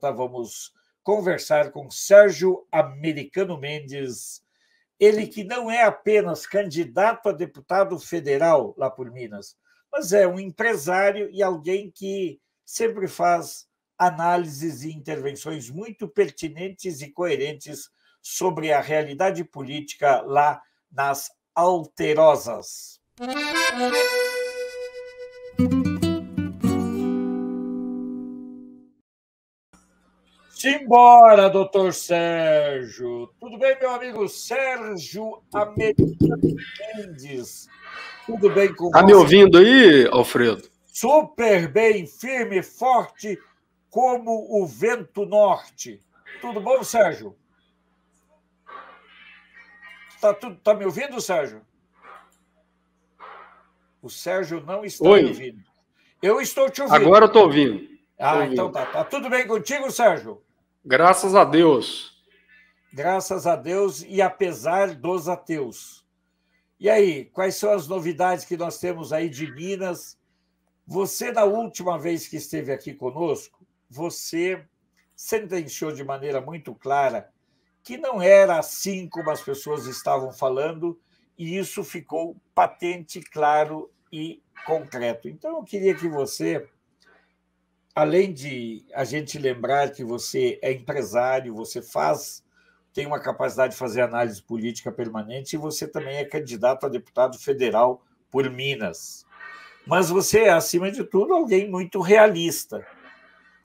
Vamos conversar com Sérgio Americano Mendes, ele que não é apenas candidato a deputado federal lá por Minas, mas é um empresário e alguém que sempre faz análises e intervenções muito pertinentes e coerentes sobre a realidade política lá nas Alterosas. Simbora, doutor Sérgio. Tudo bem, meu amigo Sérgio Americano Mendes? Tudo bem com você? Tá me ouvindo aí, Alfredo? Super bem, firme, forte, como o vento norte. Tudo bom, Sérgio? Tá me ouvindo, Sérgio? O Sérgio não está me ouvindo. Eu estou te ouvindo. Agora eu estou ouvindo. Então tá. Tá tudo bem contigo, Sérgio? Graças a Deus. Graças a Deus e apesar dos ateus. E aí, quais são as novidades que nós temos aí de Minas? Você, na última vez que esteve aqui conosco, você sentenciou de maneira muito clara que não era assim como as pessoas estavam falando, e isso ficou patente, claro e concreto. Então, eu queria que você, além de a gente lembrar que você é empresário, você tem uma capacidade de fazer análise política permanente, e você também é candidato a deputado federal por Minas. Mas você é, acima de tudo, alguém muito realista.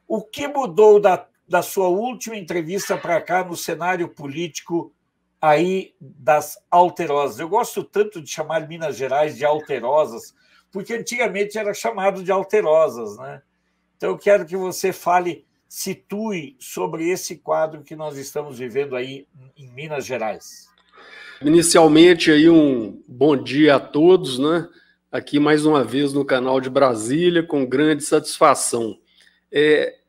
O que mudou da sua última entrevista para cá no cenário político aí das Alterosas? Eu gosto tanto de chamar Minas Gerais de Alterosas, porque antigamente era chamado de Alterosas, né? Então, eu quero que você situe sobre esse quadro que nós estamos vivendo aí em Minas Gerais. Inicialmente, aí um bom dia a todos, né? Aqui mais uma vez no canal de Brasília, com grande satisfação.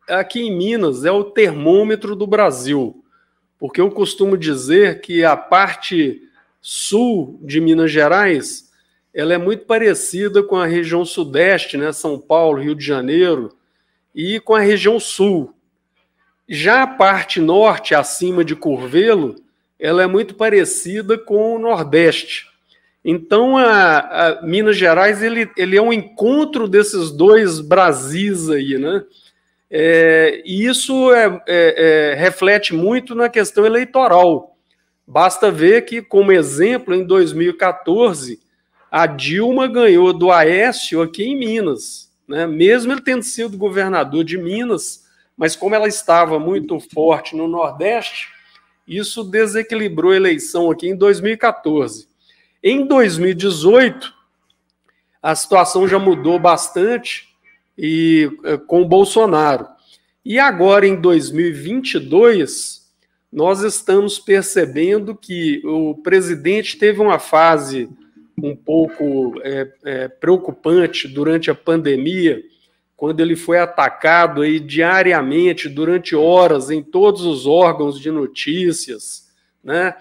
Aqui em Minas é o termômetro do Brasil, porque eu costumo dizer que a parte sul de Minas Gerais ela é muito parecida com a região sudeste, né? São Paulo, Rio de Janeiro, e com a região sul. Já a parte norte, acima de Curvelo, ela é muito parecida com o Nordeste. Então, a Minas Gerais ele é um encontro desses dois Brasis aí, né? E isso reflete muito na questão eleitoral. Basta ver que, como exemplo, em 2014, a Dilma ganhou do Aécio aqui em Minas, né? Mesmo ele tendo sido governador de Minas, mas como ela estava muito forte no Nordeste, isso desequilibrou a eleição aqui em 2014. Em 2018, a situação já mudou bastante com o Bolsonaro. E agora, em 2022, nós estamos percebendo que o presidente teve uma fase um pouco preocupante durante a pandemia, quando ele foi atacado aí diariamente, durante horas, em todos os órgãos de notícias, né?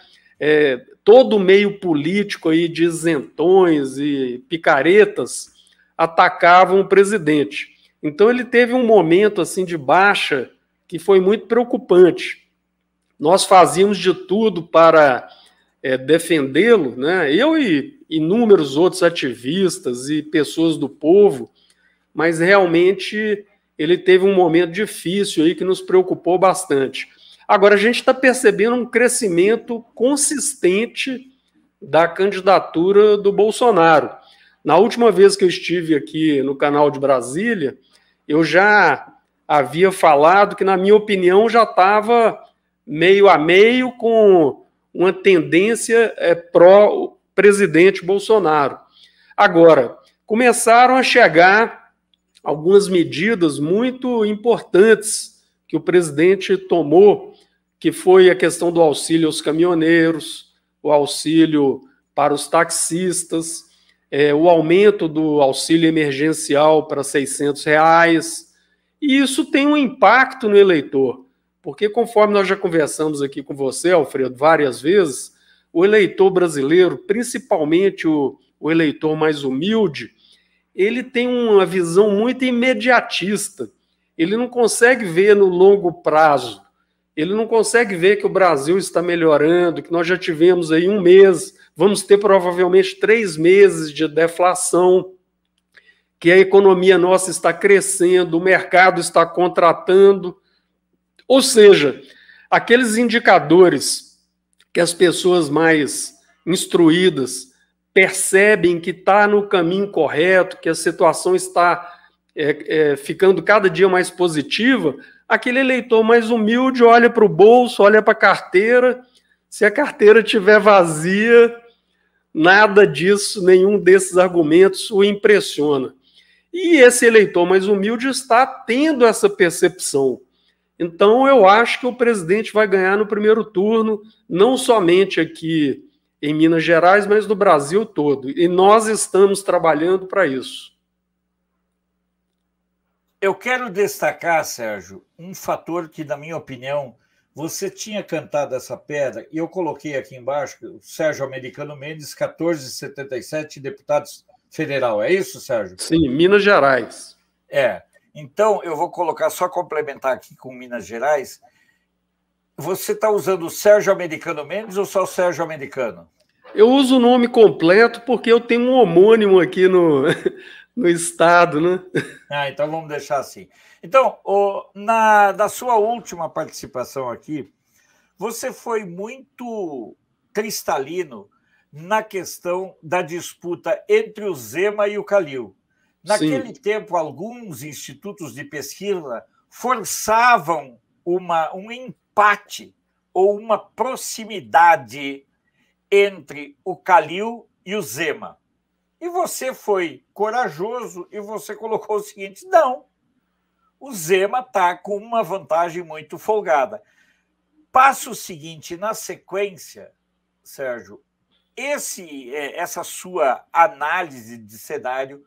Todo o meio político aí de isentões e picaretas atacavam o presidente. Então ele teve um momento assim de baixa que foi muito preocupante. Nós fazíamos de tudo para defendê-lo, né? Eu e inúmeros outros ativistas e pessoas do povo, mas realmente ele teve um momento difícil aí que nos preocupou bastante. Agora, a gente está percebendo um crescimento consistente da candidatura do Bolsonaro. Na última vez que eu estive aqui no canal de Brasília, eu já havia falado que, na minha opinião, já estava meio a meio com uma tendência pró-presidente Bolsonaro. Agora, começaram a chegar algumas medidas muito importantes que o presidente tomou, que foi a questão do auxílio aos caminhoneiros, o auxílio para os taxistas, o aumento do auxílio emergencial para R$600, e isso tem um impacto no eleitor, porque conforme nós já conversamos aqui com você, Alfredo, várias vezes, o eleitor brasileiro, principalmente o eleitor mais humilde, ele tem uma visão muito imediatista. ele não consegue ver no longo prazo, ele não consegue ver que o Brasil está melhorando, que nós já tivemos aí 1 mês, vamos ter provavelmente 3 meses de deflação, que a economia nossa está crescendo, o mercado está contratando. Ou seja, aqueles indicadores que as pessoas mais instruídas percebem que está no caminho correto, que a situação está ficando cada dia mais positiva, aquele eleitor mais humilde olha para o bolso, olha para a carteira, se a carteira estiver vazia, nada disso, nenhum desses argumentos o impressiona. E esse eleitor mais humilde está tendo essa percepção. Então, eu acho que o presidente vai ganhar no primeiro turno, não somente aqui em Minas Gerais, mas no Brasil todo. E nós estamos trabalhando para isso. Eu quero destacar, Sérgio, um fator que, na minha opinião, você tinha cantado essa pedra, e eu coloquei aqui embaixo, o Sérgio Americano Mendes, 1477 deputados federal. É isso, Sérgio? Sim, Minas Gerais. Então, eu vou colocar, só complementar aqui com Minas Gerais. Você está usando o Sérgio Americano Mendes ou só o Sérgio Americano? Eu uso o nome completo porque eu tenho um homônimo aqui no estado, né? Então vamos deixar assim. Então, na sua última participação aqui, você foi muito cristalino na questão da disputa entre o Zema e o Calil. Naquele tempo, alguns institutos de pesquisa forçavam um empate ou uma proximidade entre o Calil e o Zema. E você foi corajoso e você colocou o seguinte: não, o Zema está com uma vantagem muito folgada. Passa o seguinte, na sequência, Sérgio, essa sua análise de cenário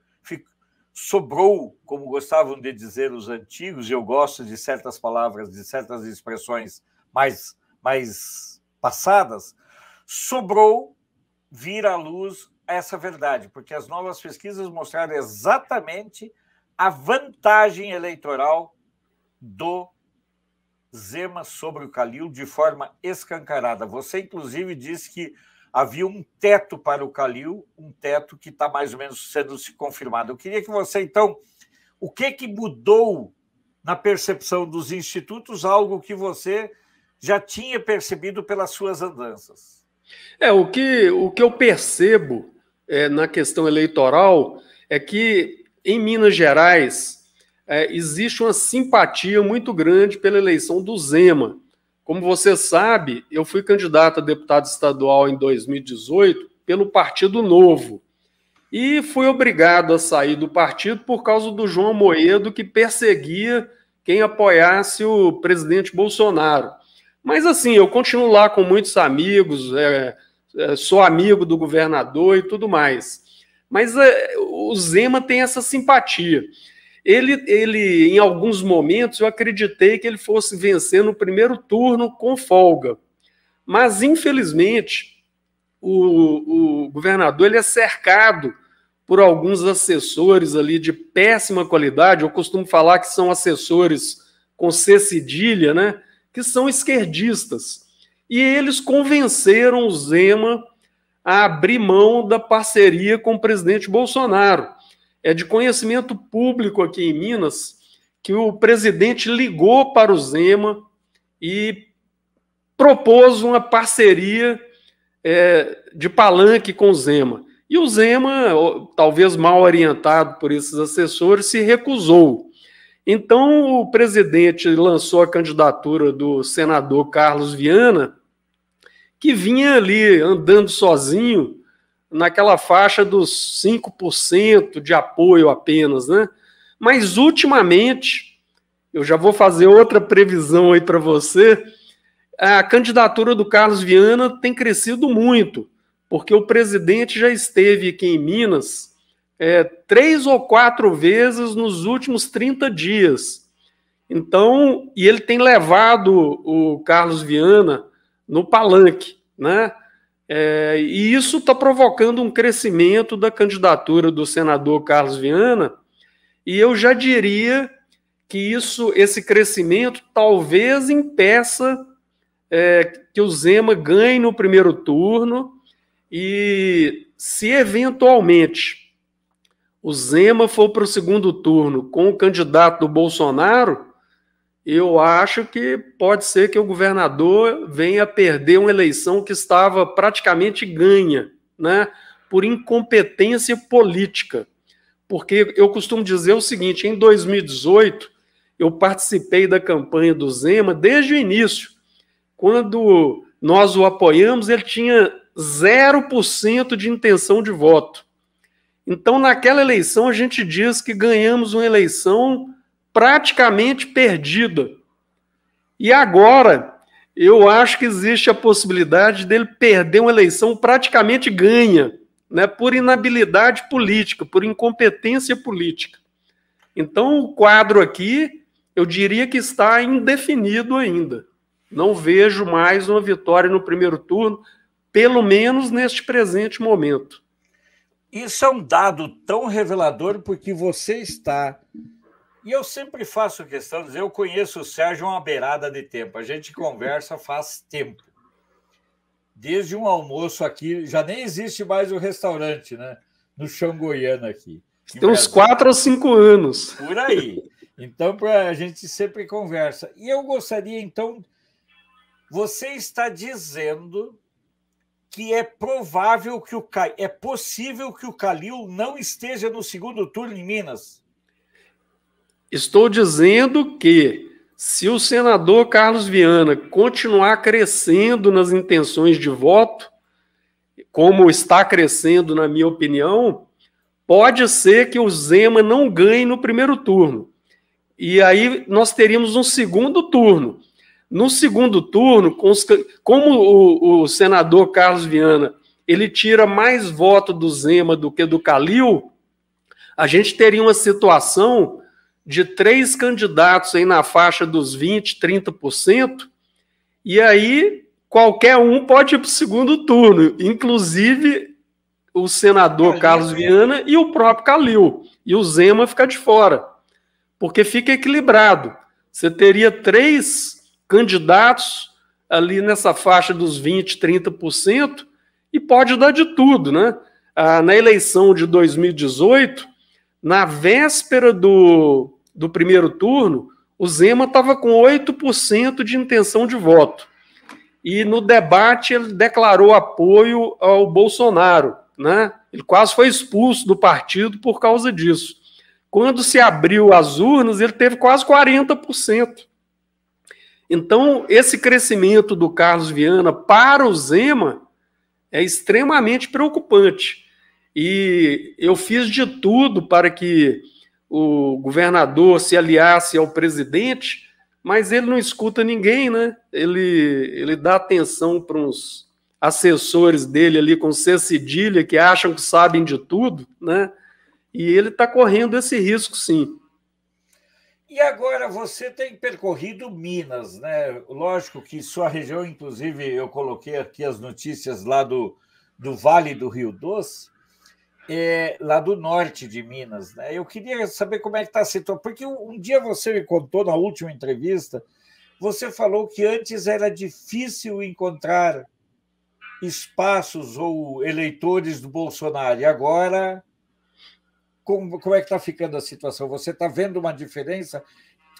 sobrou, como gostavam de dizer os antigos, e eu gosto de certas palavras, de certas expressões mais passadas, sobrou vir à luz essa verdade, porque as novas pesquisas mostraram exatamente a vantagem eleitoral do Zema sobre o Calil de forma escancarada. Você, inclusive, disse que havia um teto para o Calil, um teto que está mais ou menos sendo se confirmado. Eu queria que você, então, o que mudou na percepção dos institutos, algo que você já tinha percebido pelas suas andanças? O que eu percebo na questão eleitoral é que, em Minas Gerais, existe uma simpatia muito grande pela eleição do Zema. Como você sabe, eu fui candidato a deputado estadual em 2018 pelo Partido Novo e fui obrigado a sair do partido por causa do João Amoedo, que perseguia quem apoiasse o presidente Bolsonaro. Mas, assim, eu continuo lá com muitos amigos, sou amigo do governador e tudo mais. Mas o Zema tem essa simpatia. Ele, em alguns momentos, eu acreditei que ele fosse vencer no primeiro turno com folga. Mas, infelizmente, o governador ele é cercado por alguns assessores ali de péssima qualidade. Eu costumo falar que são assessores com C cedilha, né? Que são esquerdistas. E eles convenceram o Zema a abrir mão da parceria com o presidente Bolsonaro. É de conhecimento público aqui em Minas que o presidente ligou para o Zema e propôs uma parceria de palanque com o Zema. E o Zema, talvez mal orientado por esses assessores, se recusou. Então, o presidente lançou a candidatura do senador Carlos Viana, que vinha ali andando sozinho, naquela faixa dos 5% de apoio apenas, né? Mas, ultimamente, eu já vou fazer outra previsão aí para você, a candidatura do Carlos Viana tem crescido muito, porque o presidente já esteve aqui em Minas 3 ou 4 vezes nos últimos 30 dias. Então, e ele tem levado o Carlos Viana no palanque, né? E isso está provocando um crescimento da candidatura do senador Carlos Viana, e eu já diria que esse crescimento talvez impeça que o Zema ganhe no primeiro turno, e se eventualmente o Zema for para o segundo turno com o candidato do Bolsonaro, eu acho que pode ser que o governador venha a perder uma eleição que estava praticamente ganha, né, por incompetência política. Porque eu costumo dizer o seguinte: em 2018, eu participei da campanha do Zema desde o início. Quando nós o apoiamos, ele tinha 0% de intenção de voto. Então, naquela eleição, a gente diz que ganhamos uma eleição praticamente perdida. E agora, eu acho que existe a possibilidade dele perder uma eleição praticamente ganha, né, por inabilidade política, por incompetência política. Então, o quadro aqui, eu diria que está indefinido ainda. Não vejo mais uma vitória no primeiro turno, pelo menos neste presente momento. Isso é um dado tão revelador, porque você está... E eu sempre faço questão de dizer, eu conheço o Sérgio há uma beirada de tempo, a gente conversa faz tempo. Desde um almoço aqui, já nem existe mais o restaurante, né? No chão goiano aqui. Tem uns 4 ou 5 anos. Por aí. Então, a gente sempre conversa. E eu gostaria, então... Você está dizendo que é provável que é possível que o Calil não esteja no segundo turno em Minas? Estou dizendo que, se o senador Carlos Viana continuar crescendo nas intenções de voto, como está crescendo, na minha opinião, pode ser que o Zema não ganhe no primeiro turno. E aí nós teríamos um segundo turno. No segundo turno, como o senador Carlos Viana ele tira mais voto do Zema do que do Calil, a gente teria uma situação de 3 candidatos aí na faixa dos 20%, 30%, e aí qualquer um pode ir para o segundo turno, inclusive o senador Carlos Viana e o próprio Calil, e o Zema fica de fora, porque fica equilibrado. Você teria 3 candidatos ali nessa faixa dos 20%, 30%, e pode dar de tudo, né? Na eleição de 2018, na véspera do primeiro turno, o Zema estava com 8% de intenção de voto. E no debate ele declarou apoio ao Bolsonaro, né? Ele quase foi expulso do partido por causa disso. Quando se abriu as urnas, ele teve quase 40%. Então, esse crescimento do Carlos Viana para o Zema é extremamente preocupante. E eu fiz de tudo para que o governador se aliasse ao presidente, mas ele não escuta ninguém, né? Ele dá atenção para uns assessores dele ali com C cedilha, que acham que sabem de tudo, né? E ele está correndo esse risco, sim. E agora você tem percorrido Minas, né? Lógico que sua região, inclusive, eu coloquei aqui as notícias lá do Vale do Rio Doce, lá do norte de Minas, né? Eu queria saber como é que está a situação, porque um dia você me contou, na última entrevista, você falou que antes era difícil encontrar espaços ou eleitores do Bolsonaro, e agora... Como é que está ficando a situação? Você está vendo uma diferença?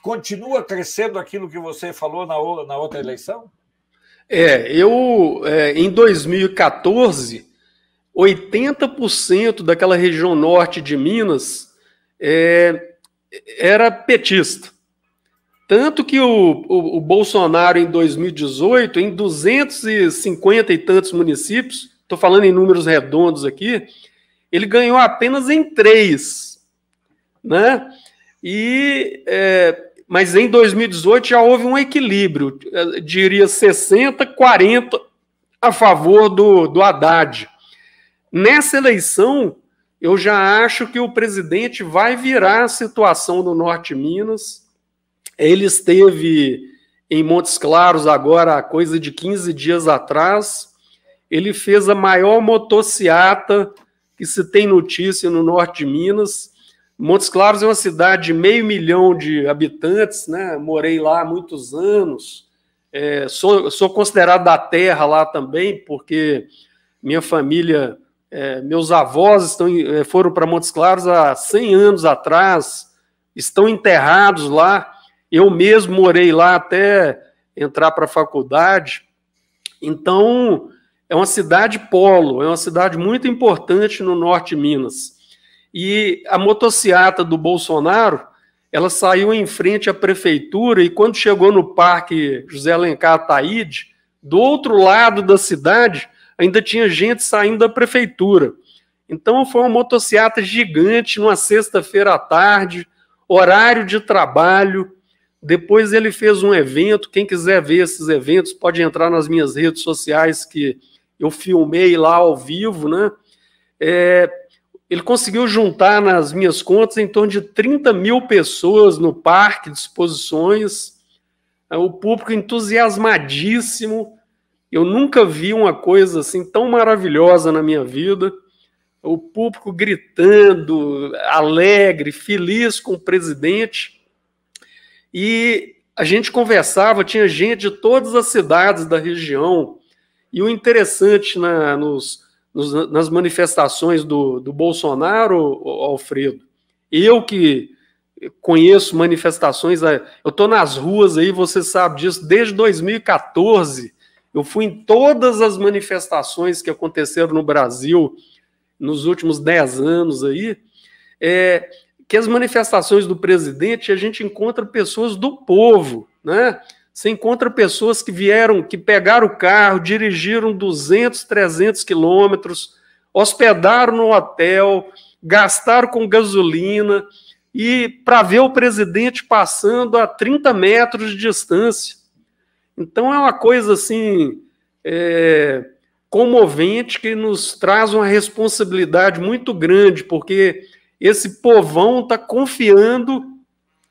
Continua crescendo aquilo que você falou na outra eleição? Em 2014, 80% daquela região norte de Minas era petista. Tanto que o Bolsonaro, em 2018, em 250 e tantos municípios, estou falando em números redondos aqui, ele ganhou apenas em 3, né? Mas em 2018 já houve um equilíbrio, diria 60-40 a favor do Haddad. Nessa eleição, eu já acho que o presidente vai virar a situação no Norte de Minas. Ele esteve em Montes Claros agora, há coisa de 15 dias atrás. Ele fez a maior motociata que se tem notícia no norte de Minas, Montes Claros é uma cidade de 500 mil de habitantes, né? Morei lá há muitos anos. Sou considerado da terra lá também, porque minha família, meus avós foram para Montes Claros há 100 anos atrás, estão enterrados lá. Eu mesmo morei lá até entrar para a faculdade. Então, é uma cidade polo, é uma cidade muito importante no norte de Minas. E a motociata do Bolsonaro, ela saiu em frente à prefeitura e quando chegou no Parque José Alencar Ataíde, do outro lado da cidade, ainda tinha gente saindo da prefeitura. Então foi uma motociata gigante, numa sexta-feira à tarde, horário de trabalho. Depois ele fez um evento, quem quiser ver esses eventos pode entrar nas minhas redes sociais, que eu filmei lá ao vivo, né? Ele conseguiu juntar nas minhas contas em torno de 30 mil pessoas no parque de exposições, o público entusiasmadíssimo. Eu nunca vi uma coisa assim tão maravilhosa na minha vida. O público gritando, alegre, feliz com o presidente. E a gente conversava, tinha gente de todas as cidades da região. E o interessante nas manifestações do Bolsonaro, Alfredo, eu que conheço manifestações, eu estou nas ruas aí, você sabe disso, desde 2014, eu fui em todas as manifestações que aconteceram no Brasil nos últimos 10 anos aí, que as manifestações do presidente, a gente encontra pessoas do povo, né? Você encontra pessoas que pegaram o carro, dirigiram 200, 300 quilômetros, hospedaram no hotel, gastaram com gasolina, e para ver o presidente passando a 30 metros de distância. Então é uma coisa assim, comovente, que nos traz uma responsabilidade muito grande, porque esse povão está confiando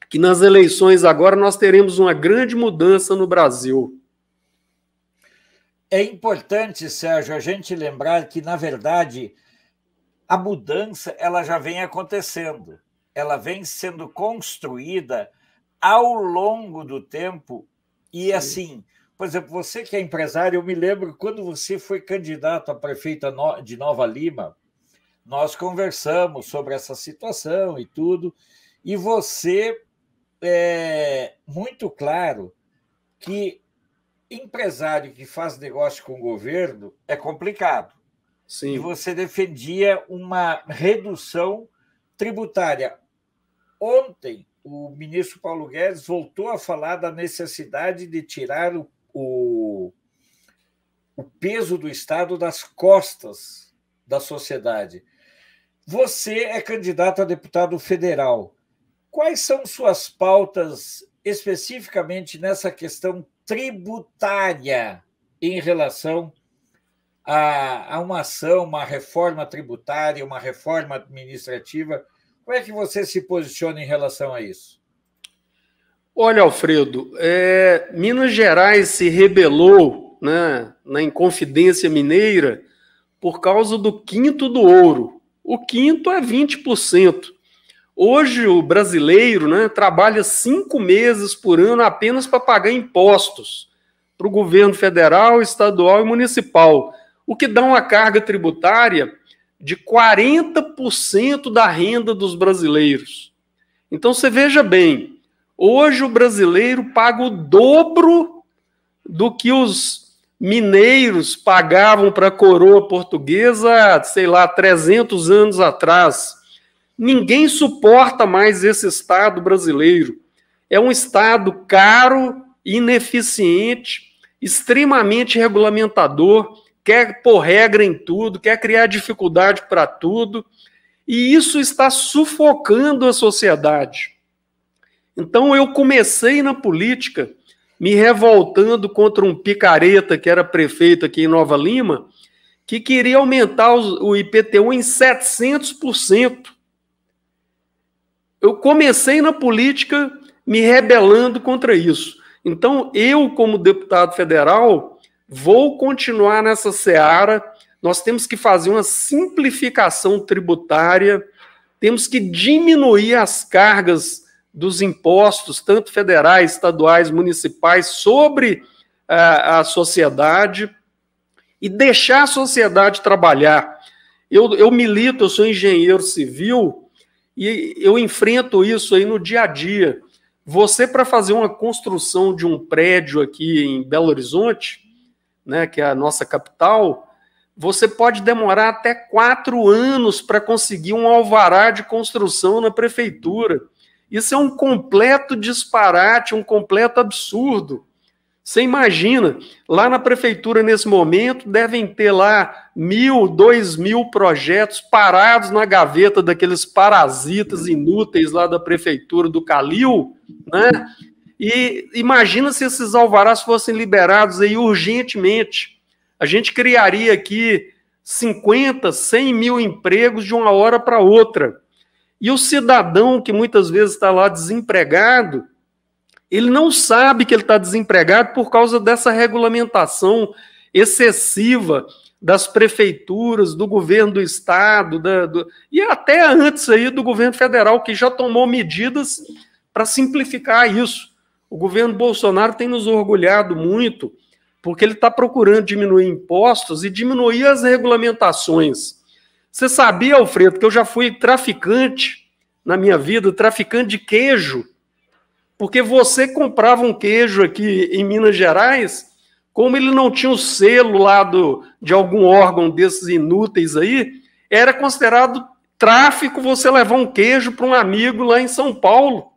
que nas eleições agora nós teremos uma grande mudança no Brasil. É importante, Sérgio, a gente lembrar que, na verdade, a mudança ela já vem acontecendo. Ela vem sendo construída ao longo do tempo. E, assim, por exemplo, você que é empresário, eu me lembro quando você foi candidato a prefeita de Nova Lima, nós conversamos sobre essa situação e tudo, e você muito claro que empresário que faz negócio com o governo é complicado. Sim. E você defendia uma redução tributária. Ontem, o ministro Paulo Guedes voltou a falar da necessidade de tirar o peso do Estado das costas da sociedade. Você é candidato a deputado federal. Quais são suas pautas especificamente nessa questão tributária em relação a uma ação, uma reforma tributária, uma reforma administrativa? Como é que você se posiciona em relação a isso? Olha, Alfredo, Minas Gerais se rebelou, né, na Inconfidência Mineira por causa do quinto do ouro. O quinto é 20%. Hoje o brasileiro, né, trabalha 5 meses por ano apenas para pagar impostos para o governo federal, estadual e municipal, o que dá uma carga tributária de 40% da renda dos brasileiros. Então você veja bem, hoje o brasileiro paga o dobro do que os mineiros pagavam para a coroa portuguesa, sei lá, 300 anos atrás. Ninguém suporta mais esse Estado brasileiro. É um Estado caro, ineficiente, extremamente regulamentador, quer pôr regra em tudo, quer criar dificuldade para tudo, e isso está sufocando a sociedade. Então eu comecei na política me revoltando contra um picareta que era prefeito aqui em Nova Lima, que queria aumentar o IPTU em 700%. Eu comecei na política me rebelando contra isso. Então, eu, como deputado federal, vou continuar nessa seara. Nós temos que fazer uma simplificação tributária temos que diminuir as cargas dos impostos, tanto federais, estaduais, municipais, sobre a sociedade e deixar a sociedade trabalhar. Eu milito, eu sou engenheiro civil e eu enfrento isso aí no dia a dia. Você, para fazer uma construção de um prédio aqui em Belo Horizonte, né, que é a nossa capital, você pode demorar até 4 anos para conseguir um alvará de construção na prefeitura. Isso é um completo disparate, um completo absurdo. Você imagina, lá na prefeitura, nesse momento, devem ter lá 1.000, 2.000 projetos parados na gaveta daqueles parasitas inúteis lá da prefeitura do Calil, né? E imagina se esses alvarás fossem liberados aí urgentemente. A gente criaria aqui 50, 100 mil empregos de uma hora para outra. E o cidadão que muitas vezes está lá desempregado, ele não sabe que ele está desempregado por causa dessa regulamentação excessiva das prefeituras, do governo do estado, e até antes aí do governo federal, que já tomou medidas para simplificar isso. O governo Bolsonaro tem nos orgulhado muito, porque ele está procurando diminuir impostos e diminuir as regulamentações. Você sabia, Alfredo, que eu já fui traficante na minha vida, traficante de queijo, porque você comprava um queijo aqui em Minas Gerais, como ele não tinha o selo lá de algum órgão desses inúteis aí, era considerado tráfico você levar um queijo para um amigo lá em São Paulo,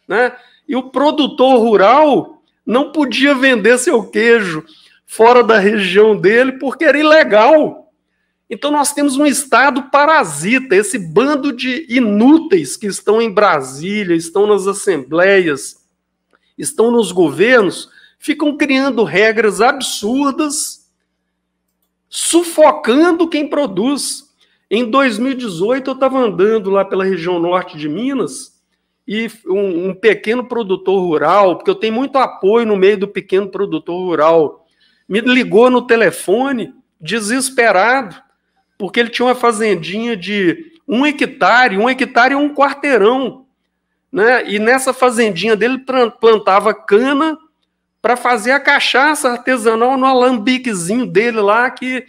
né? E o produtor rural não podia vender seu queijo fora da região dele porque era ilegal. Então nós temos um Estado parasita, esse bando de inúteis que estão em Brasília, estão nas assembleias, estão nos governos, ficam criando regras absurdas, sufocando quem produz. Em 2018 eu estava andando lá pela região norte de Minas e um pequeno produtor rural, porque eu tenho muito apoio no meio do pequeno produtor rural, me ligou no telefone, desesperado, porque ele tinha uma fazendinha de 1 hectare, 1 hectare é um quarteirão, né? E nessa fazendinha dele plantava cana para fazer a cachaça artesanal no alambiquezinho dele lá que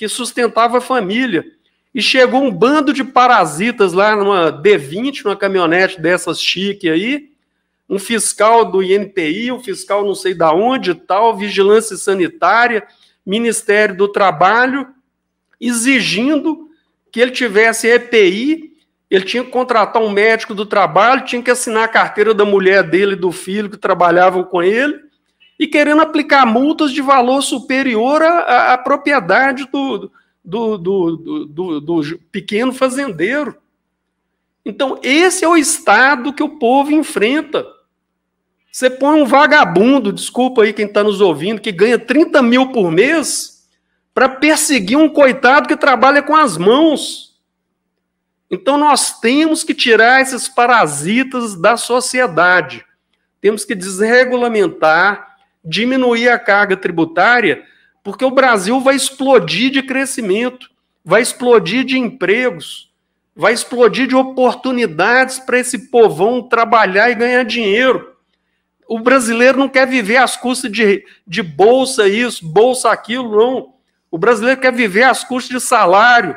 sustentava a família. E chegou um bando de parasitas lá numa D20, numa caminhonete dessas chique aí, um fiscal do INPI, um fiscal não sei da onde tal, vigilância sanitária, Ministério do Trabalho, exigindo que ele tivesse EPI, ele tinha que contratar um médico do trabalho, tinha que assinar a carteira da mulher dele e do filho que trabalhavam com ele, e querendo aplicar multas de valor superior à propriedade do pequeno fazendeiro. Então, esse é o estado que o povo enfrenta. Você põe um vagabundo, desculpa aí quem está nos ouvindo, que ganha 30 mil por mês, para perseguir um coitado que trabalha com as mãos. Então, nós temos que tirar esses parasitas da sociedade. Temos que desregulamentar, diminuir a carga tributária, porque o Brasil vai explodir de crescimento, vai explodir de empregos, vai explodir de oportunidades para esse povão trabalhar e ganhar dinheiro. O brasileiro não quer viver às custas de bolsa isso, bolsa aquilo, não. O brasileiro quer viver às custas de salário,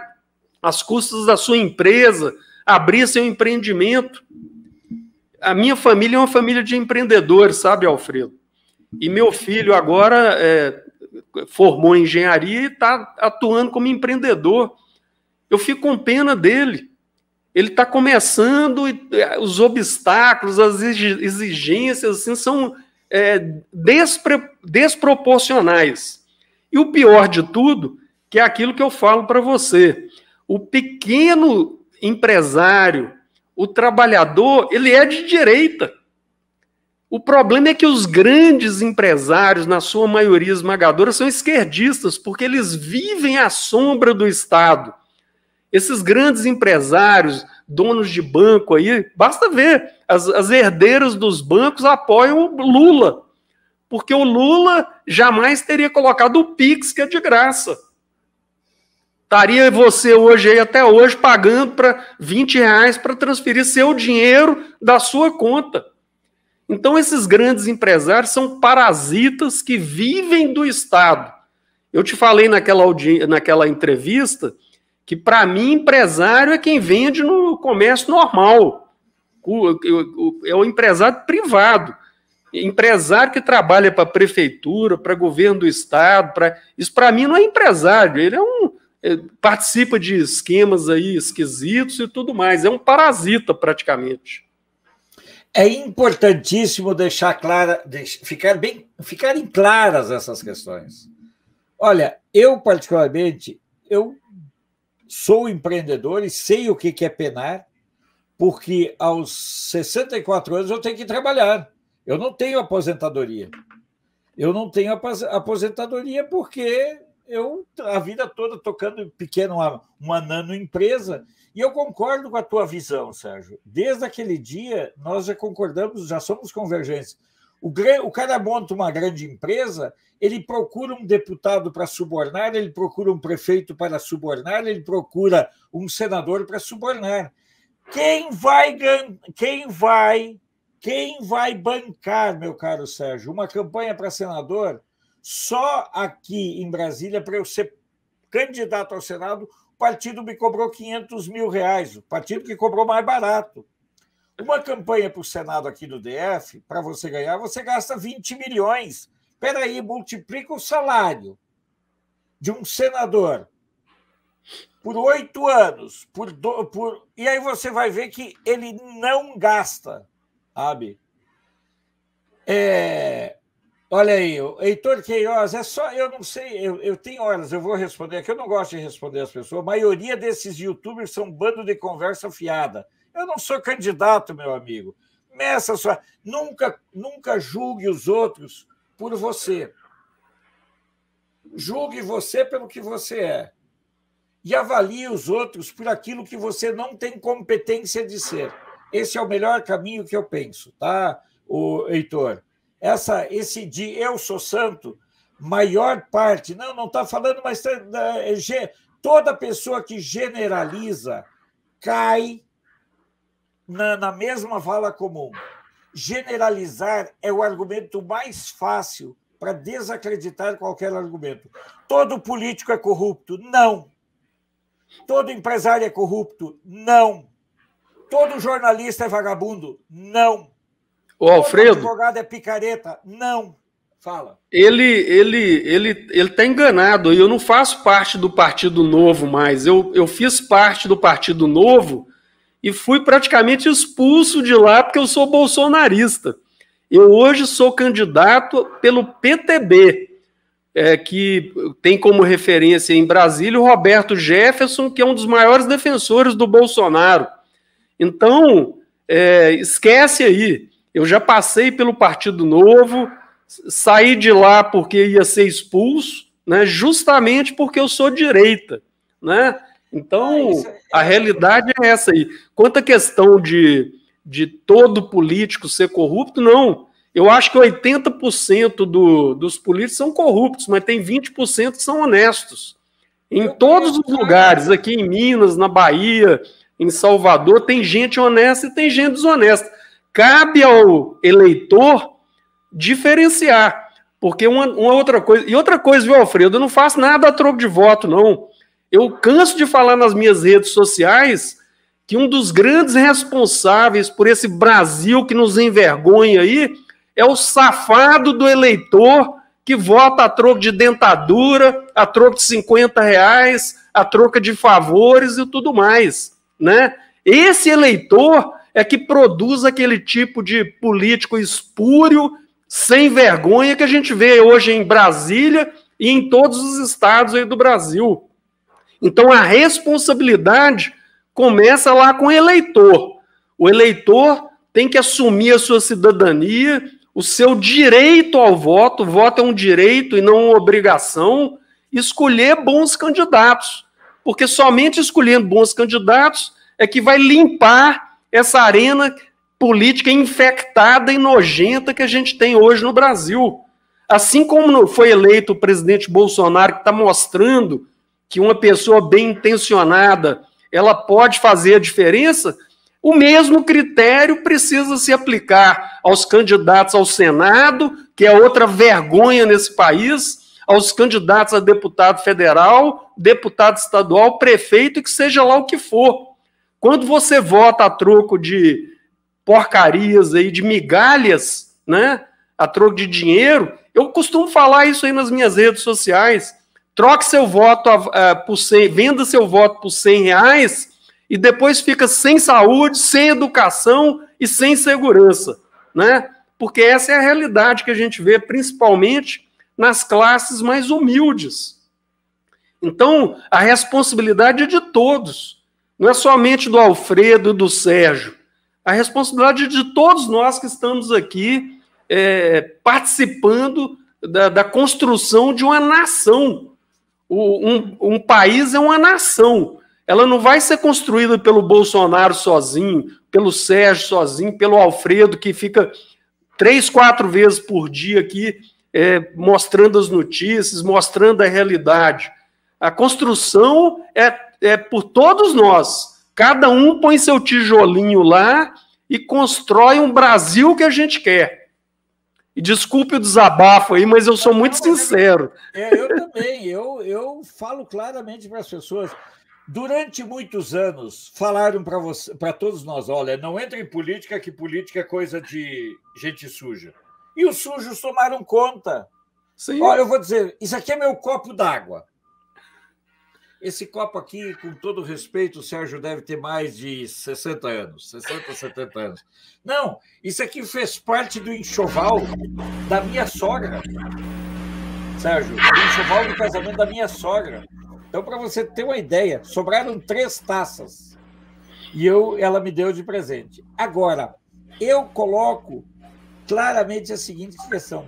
às custas da sua empresa, abrir seu empreendimento. A minha família é uma família de empreendedores, sabe, Alfredo? E meu filho agora formou em engenharia e está atuando como empreendedor. Eu fico com pena dele. Ele está começando, os obstáculos, as exigências assim, são desproporcionais. E o pior de tudo, que é aquilo que eu falo para você, o pequeno empresário, o trabalhador, ele é de direita. O problema é que os grandes empresários, na sua maioria esmagadora, são esquerdistas, porque eles vivem à sombra do Estado. Esses grandes empresários, donos de banco aí, basta ver, as herdeiras dos bancos apoiam o Lula, porque o Lula jamais teria colocado o Pix, que é de graça. Estaria você hoje aí, até hoje, pagando para R$20 para transferir seu dinheiro da sua conta. Então, esses grandes empresários são parasitas que vivem do Estado. Eu te falei naquela entrevista que, para mim, empresário é quem vende no comércio normal. É o empresário privado. Empresário que trabalha para a prefeitura, para governo do Estado. Isso, para mim, não é empresário. Ele participa de esquemas aí esquisitos e tudo mais. É um parasita, praticamente. É importantíssimo ficarem claras essas questões. Olha, eu particularmente, eu sou empreendedor e sei o que é penar, porque aos 64 anos eu tenho que trabalhar. Eu não tenho aposentadoria. Eu não tenho aposentadoria porque a vida toda tocando uma nanoempresa. E eu concordo com a tua visão, Sérgio. Desde aquele dia, nós já concordamos, já somos convergentes. O cara monta uma grande empresa, ele procura um deputado para subornar, ele procura um prefeito para subornar, ele procura um senador para subornar. Quem vai bancar, meu caro Sérgio, uma campanha para senador? Só aqui em Brasília, para eu ser candidato ao Senado, o partido me cobrou R$500 mil, o partido que cobrou mais barato. Uma campanha para o Senado aqui no DF, para você ganhar, você gasta 20 milhões. Espera aí, multiplica o salário de um senador por 8 anos, e aí você vai ver que ele não gasta, sabe? Olha aí, Heitor Queiroz, eu não sei, eu tenho horas, eu vou responder, que eu não gosto de responder as pessoas, a maioria desses youtubers são um bando de conversa fiada. Eu não sou candidato, meu amigo. Nunca julgue os outros por você. Julgue você pelo que você é. E avalie os outros por aquilo que você não tem competência de ser. Esse é o melhor caminho que eu penso, tá, Heitor? Esse de eu sou santo, maior parte, não está falando, mas toda pessoa que generaliza cai na mesma vala comum. Generalizar é o argumento mais fácil para desacreditar qualquer argumento. Todo político é corrupto? Não. Todo empresário é corrupto? Não. Todo jornalista é vagabundo? Não. O Alfredo, todo advogado é picareta? Não. Fala. Ele está enganado. Eu não faço parte do Partido Novo mais. Eu fiz parte do Partido Novo e fui praticamente expulso de lá porque eu sou bolsonarista. Eu hoje sou candidato pelo PTB, que tem como referência em Brasília o Roberto Jefferson, que é um dos maiores defensores do Bolsonaro. Então, esquece aí. Eu já passei pelo Partido Novo, saí de lá porque ia ser expulso, né, justamente porque eu sou direita, né? Então, a realidade é essa aí. Quanto à questão de todo político ser corrupto, não. Eu acho que 80% dos políticos são corruptos, mas tem 20% que são honestos. Em todos os lugares, aqui em Minas, na Bahia, em Salvador, tem gente honesta e tem gente desonesta. Cabe ao eleitor diferenciar. Porque uma outra coisa... E outra coisa, viu, Alfredo? Eu não faço nada a troco de voto, não. Eu canso de falar nas minhas redes sociais que um dos grandes responsáveis por esse Brasil que nos envergonha aí é o safado do eleitor que vota a troco de dentadura, a troco de R$50, a troco de favores e tudo mais, né? Esse eleitor é que produz aquele tipo de político espúrio, sem vergonha, que a gente vê hoje em Brasília e em todos os estados aí do Brasil. Então, a responsabilidade começa lá com o eleitor. O eleitor tem que assumir a sua cidadania, o seu direito ao voto. O voto é um direito e não uma obrigação. Escolher bons candidatos. Porque somente escolhendo bons candidatos é que vai limpar essa arena política infectada e nojenta que a gente tem hoje no Brasil. Assim como foi eleito o presidente Bolsonaro, que está mostrando que uma pessoa bem intencionada ela pode fazer a diferença, o mesmo critério precisa se aplicar aos candidatos ao Senado, que é outra vergonha nesse país, aos candidatos a deputado federal, deputado estadual, prefeito, que seja lá o que for. Quando você vota a troco de porcarias aí, de migalhas, né, a troco de dinheiro, eu costumo falar isso aí nas minhas redes sociais. Troque seu voto por 100, venda seu voto por R$100 e depois fica sem saúde, sem educação e sem segurança, né? Porque essa é a realidade que a gente vê, principalmente nas classes mais humildes. Então, a responsabilidade é de todos, não é somente do Alfredo e do Sérgio. A responsabilidade é de todos nós que estamos aqui participando da construção de uma nação. Um país é uma nação. Ela não vai ser construída pelo Bolsonaro sozinho, pelo Sérgio sozinho, pelo Alfredo, que fica 3, 4 vezes por dia aqui mostrando as notícias, mostrando a realidade. A construção é por todos nós. Cada um põe seu tijolinho lá e constrói um Brasil que a gente quer. E desculpe o desabafo aí, mas eu sou muito sincero. Eu também. Eu falo claramente para as pessoas. Durante muitos anos, falaram para todos nós, olha, não entre em política, que política é coisa de gente suja. E os sujos tomaram conta. Sim. Olha, eu vou dizer, isso aqui é meu copo d'água. Esse copo aqui, com todo respeito, o Sérgio deve ter mais de 60 anos, 60, 70 anos. Não, isso aqui fez parte do enxoval da minha sogra. Sérgio, do enxoval do casamento da minha sogra. Então, para você ter uma ideia, sobraram 3 taças. E ela me deu de presente. Agora, eu coloco claramente a seguinte questão.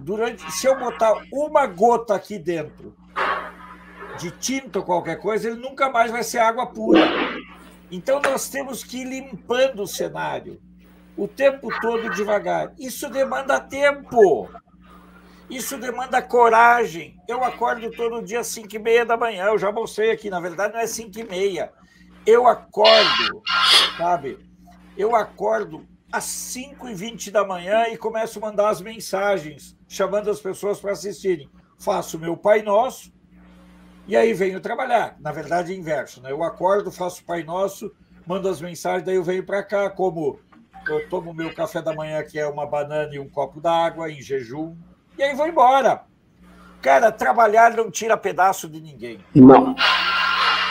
Se eu botar uma gota aqui dentro de tinta ou qualquer coisa, ele nunca mais vai ser água pura. Então, nós temos que ir limpando o cenário o tempo todo devagar. Isso demanda tempo. Isso demanda coragem. Eu acordo todo dia às 5h30 da manhã. Eu já mostrei aqui, na verdade não é 5h30. Eu acordo, sabe? Eu acordo às 5h20 da manhã e começo a mandar as mensagens, chamando as pessoas para assistirem. Faço o meu Pai Nosso e aí venho trabalhar. Na verdade é inverso, né? Eu acordo, faço o Pai Nosso, mando as mensagens, daí eu venho para cá, eu tomo o meu café da manhã, que é uma banana e um copo d'água, em jejum. E aí vou embora. Cara, trabalhar não tira pedaço de ninguém. Não.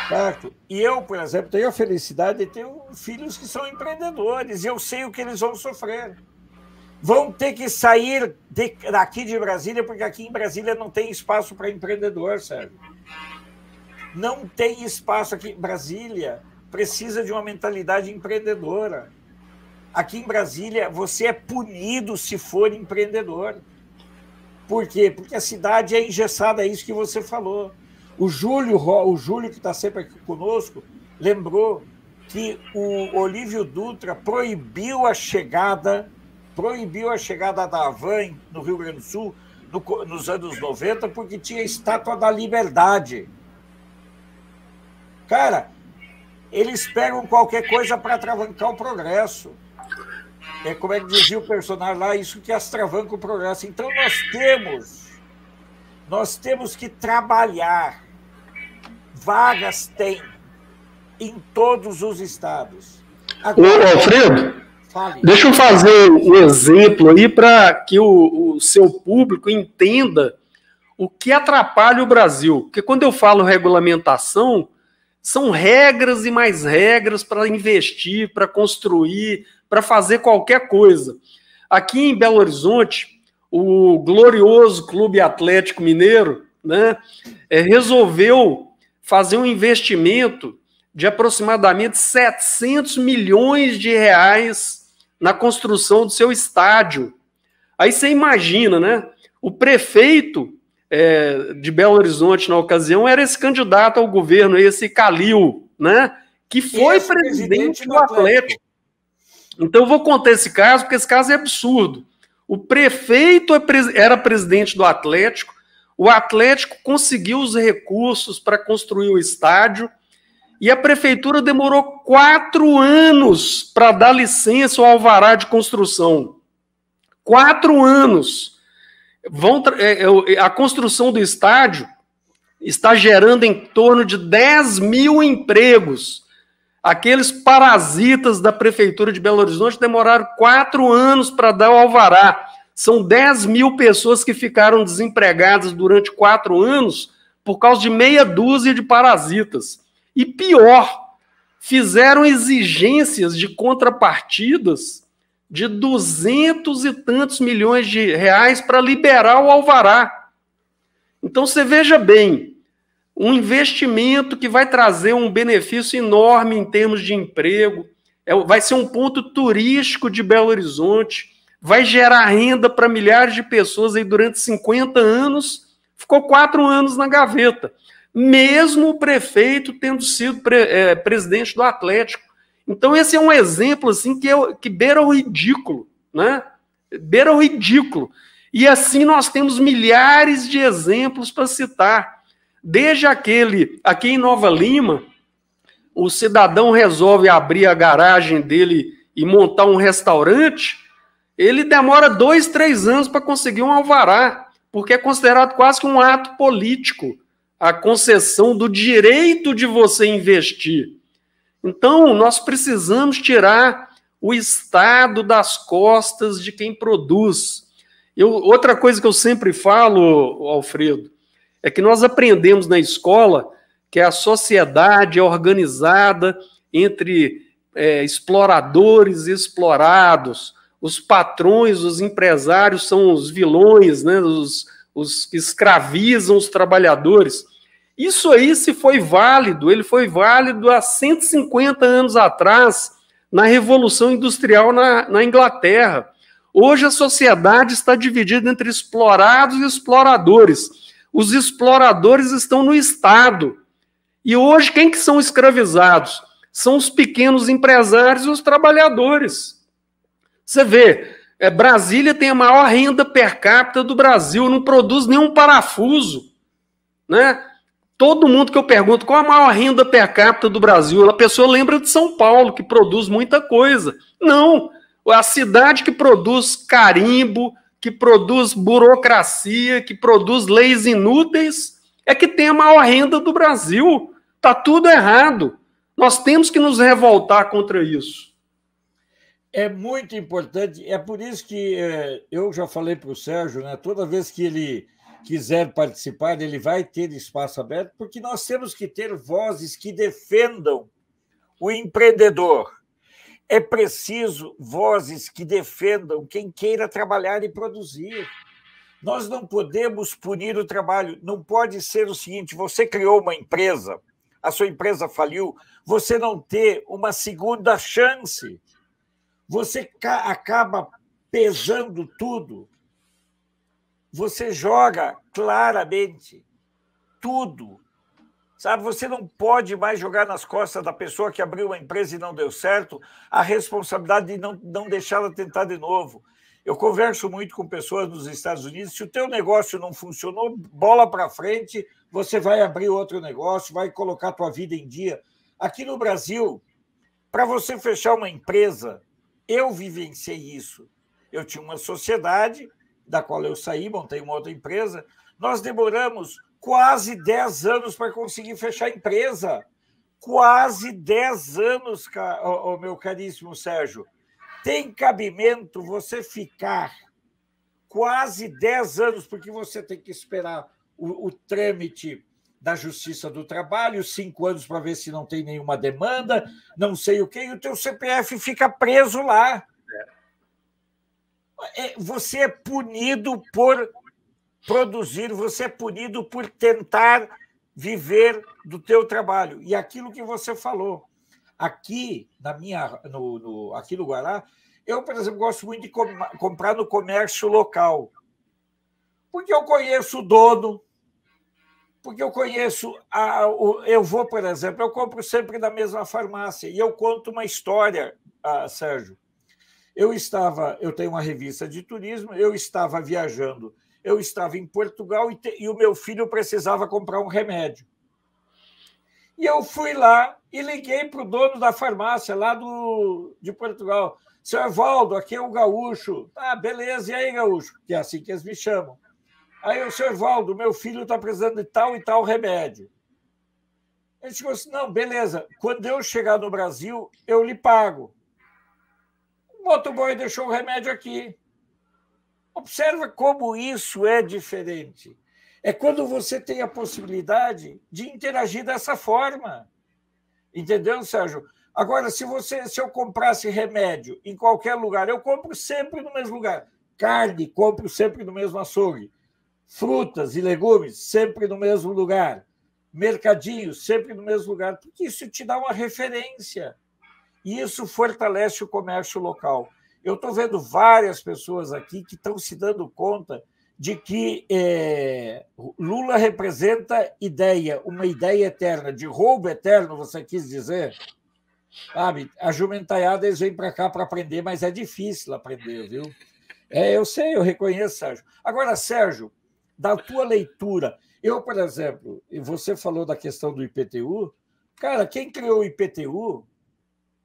Certo? E eu, por exemplo, tenho a felicidade de ter filhos que são empreendedores e eu sei o que eles vão sofrer. Vão ter que sair daqui de Brasília, porque aqui em Brasília não tem espaço para empreendedor, Sérgio. Não tem espaço aqui. Brasília precisa de uma mentalidade empreendedora. Aqui em Brasília, você é punido se for empreendedor. Por quê? Porque a cidade é engessada, é isso que você falou. O Júlio, que está sempre aqui conosco, lembrou que o Olívio Dutra proibiu a chegada da van no Rio Grande do Sul nos anos 90 porque tinha a Estátua da Liberdade. Cara, eles pegam qualquer coisa para atravancar o progresso. Como é que dizia o personagem lá, isso que astravanca o progresso. Então, nós temos que trabalhar. Vagas tem em todos os estados. Agora, Alfredo, deixa eu fazer um exemplo aí para que o seu público entenda o que atrapalha o Brasil. Porque quando eu falo regulamentação, são regras e mais regras para investir, para construir, para fazer qualquer coisa. Aqui em Belo Horizonte, o glorioso Clube Atlético Mineiro, né, resolveu fazer um investimento de aproximadamente 700 milhões de reais na construção do seu estádio. Aí você imagina, né? O prefeito de Belo Horizonte, na ocasião, era esse candidato ao governo, esse Calil, né? Que foi presidente do Atlético. Então, eu vou contar esse caso, porque esse caso é absurdo. O prefeito era presidente do Atlético, O Atlético conseguiu os recursos para construir o estádio e a prefeitura demorou 4 anos para dar licença ou alvará de construção. 4 anos. A construção do estádio está gerando em torno de 10 mil empregos. Aqueles parasitas da Prefeitura de Belo Horizonte demoraram 4 anos para dar o alvará. São 10 mil pessoas que ficaram desempregadas durante 4 anos por causa de meia dúzia de parasitas. E pior, fizeram exigências de contrapartidas de 200 e tantos milhões de reais para liberar o alvará. Então, você veja bem, um investimento que vai trazer um benefício enorme em termos de emprego, vai ser um ponto turístico de Belo Horizonte, vai gerar renda para milhares de pessoas aí durante 50 anos, ficou 4 anos na gaveta, mesmo o prefeito tendo sido presidente do Atlético. Então, esse é um exemplo assim, que beira o ridículo, né? Beira o ridículo. E assim nós temos milhares de exemplos para citar. Desde aqui em Nova Lima, o cidadão resolve abrir a garagem dele e montar um restaurante, ele demora 2, 3 anos para conseguir um alvará, porque é considerado quase que um ato político a concessão do direito de você investir. Então, nós precisamos tirar o Estado das costas de quem produz. Outra coisa que eu sempre falo, Alfredo, é que nós aprendemos na escola que a sociedade é organizada entre exploradores e explorados. Os patrões, os empresários são os vilões, né? Os que escravizam os trabalhadores. Isso aí, se foi válido, ele foi válido há 150 anos atrás, na Revolução Industrial na Inglaterra. Hoje a sociedade está dividida entre explorados e exploradores. Os exploradores estão no Estado. E hoje, quem que são escravizados? São os pequenos empresários e os trabalhadores. Você vê, Brasília tem a maior renda per capita do Brasil, não produz nenhum parafuso, né? Todo mundo que eu pergunto qual a maior renda per capita do Brasil, a pessoa lembra de São Paulo, que produz muita coisa. Não, a cidade que produz carimbo, que produz burocracia, que produz leis inúteis, é que tem a maior renda do Brasil. Está tudo errado. Nós temos que nos revoltar contra isso. É muito importante, é por isso que eu já falei para o Sérgio, né, toda vez que ele quiser participar, ele vai ter espaço aberto, porque nós temos que ter vozes que defendam o empreendedor. É preciso vozes que defendam quem queira trabalhar e produzir. Nós não podemos punir o trabalho. Não pode ser o seguinte, você criou uma empresa, a sua empresa faliu, você não ter uma segunda chance. Você acaba pesando tudo. Você joga claramente tudo. Sabe, você não pode mais jogar nas costas da pessoa que abriu uma empresa e não deu certo a responsabilidade de não deixá-la tentar de novo. Eu converso muito com pessoas nos Estados Unidos, se o teu negócio não funcionou, bola para frente, você vai abrir outro negócio, vai colocar a tua vida em dia. Aqui no Brasil, para você fechar uma empresa, eu vivenciei isso. Eu tinha uma sociedade da qual eu saí, montei uma outra empresa, nós demoramos quase 10 anos para conseguir fechar a empresa. Quase 10 anos, meu caríssimo Sérgio. Tem cabimento você ficar quase 10 anos, porque você tem que esperar o trâmite da Justiça do Trabalho, 5 anos para ver se não tem nenhuma demanda, não sei o quê, e o teu CPF fica preso lá. Você é punido por produzir, você é punido por tentar viver do teu trabalho. E aquilo que você falou, aqui aqui no Guará, eu, por exemplo, gosto muito de comprar no comércio local, porque eu conheço o dono, porque eu conheço... eu vou, por exemplo, eu compro sempre na mesma farmácia, e eu conto uma história, Sérgio. Eu tenho uma revista de turismo, eu estava viajando, eu estava em Portugal e o meu filho precisava comprar um remédio. E eu fui lá e liguei para o dono da farmácia lá de Portugal. Seu Evaldo, aqui é o Gaúcho. Ah, beleza, e aí, Gaúcho? Que é assim que eles me chamam. Aí o seu Evaldo, meu filho está precisando de tal e tal remédio. Ele disse assim, não, beleza, quando eu chegar no Brasil, eu lhe pago. O motoboy deixou o remédio aqui. Observa como isso é diferente. É quando você tem a possibilidade de interagir dessa forma. Entendeu, Sérgio? Agora, se eu comprasse remédio em qualquer lugar, eu compro sempre no mesmo lugar. Carne, compro sempre no mesmo açougue. Frutas e legumes, sempre no mesmo lugar. Mercadinho, sempre no mesmo lugar. Porque isso te dá uma referência. E isso fortalece o comércio local. Eu estou vendo várias pessoas aqui que estão se dando conta de que Lula representa uma ideia eterna, de roubo eterno, você quis dizer? Sabe? A jumentaiada, eles vêm para cá para aprender, mas é difícil aprender, viu? Eu sei, eu reconheço, Sérgio. Agora, Sérgio, da tua leitura, eu, por exemplo, e você falou da questão do IPTU, cara, quem criou o IPTU,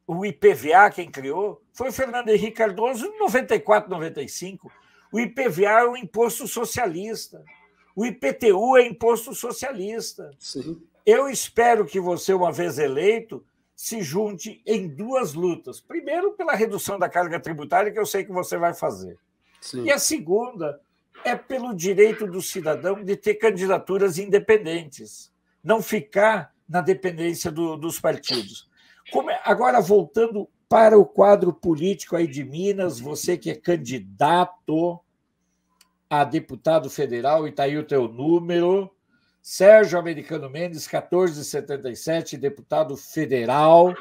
o IPVA, quem criou, foi o Fernando Henrique Cardoso em 94, 95. O IPVA é um imposto socialista. O IPTU é imposto socialista. Sim. Eu espero que você, uma vez eleito, se junte em duas lutas. Primeiro, pela redução da carga tributária, que eu sei que você vai fazer. Sim. E a segunda é pelo direito do cidadão de ter candidaturas independentes, não ficar na dependência dos partidos. Agora, voltando para o quadro político aí de Minas, você que é candidato a deputado federal, e está aí o teu número, Sérgio Americano Mendes, 1477, deputado federal.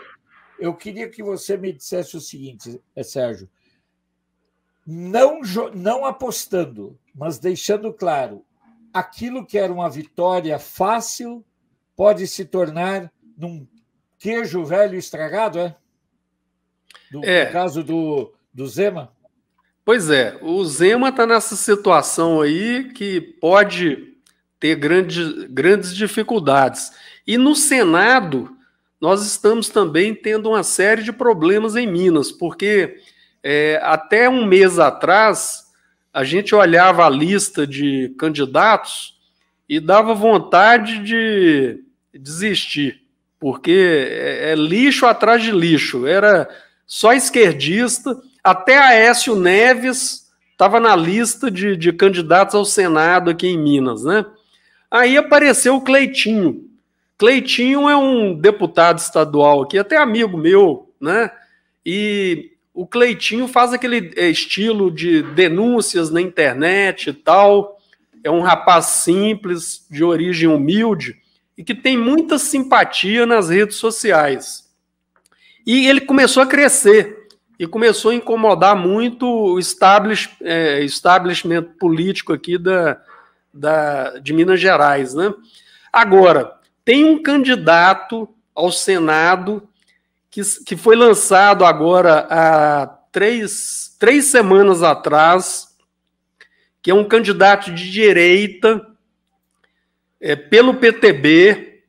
Eu queria que você me dissesse o seguinte, Sérgio, não apostando, mas deixando claro, aquilo que era uma vitória fácil pode se tornar num queijo velho estragado, é? No caso do Zema? Pois é, o Zema está nessa situação aí que pode ter grandes dificuldades. E no Senado, nós estamos também tendo uma série de problemas em Minas, porque até um mês atrás, a gente olhava a lista de candidatos e dava vontade de desistir, porque é lixo atrás de lixo, era só esquerdista, até Aécio Neves estava na lista de candidatos ao Senado aqui em Minas, né? Aí apareceu o Cleitinho. Cleitinho é um deputado estadual aqui, até amigo meu, né? E o Cleitinho faz aquele estilo de denúncias na internet e tal, é um rapaz simples, de origem humilde, e que tem muita simpatia nas redes sociais. E ele começou a crescer, e começou a incomodar muito o establishment político aqui de Minas Gerais, né? Agora, tem um candidato ao Senado que foi lançado agora há três semanas atrás, que é um candidato de direita, pelo PTB,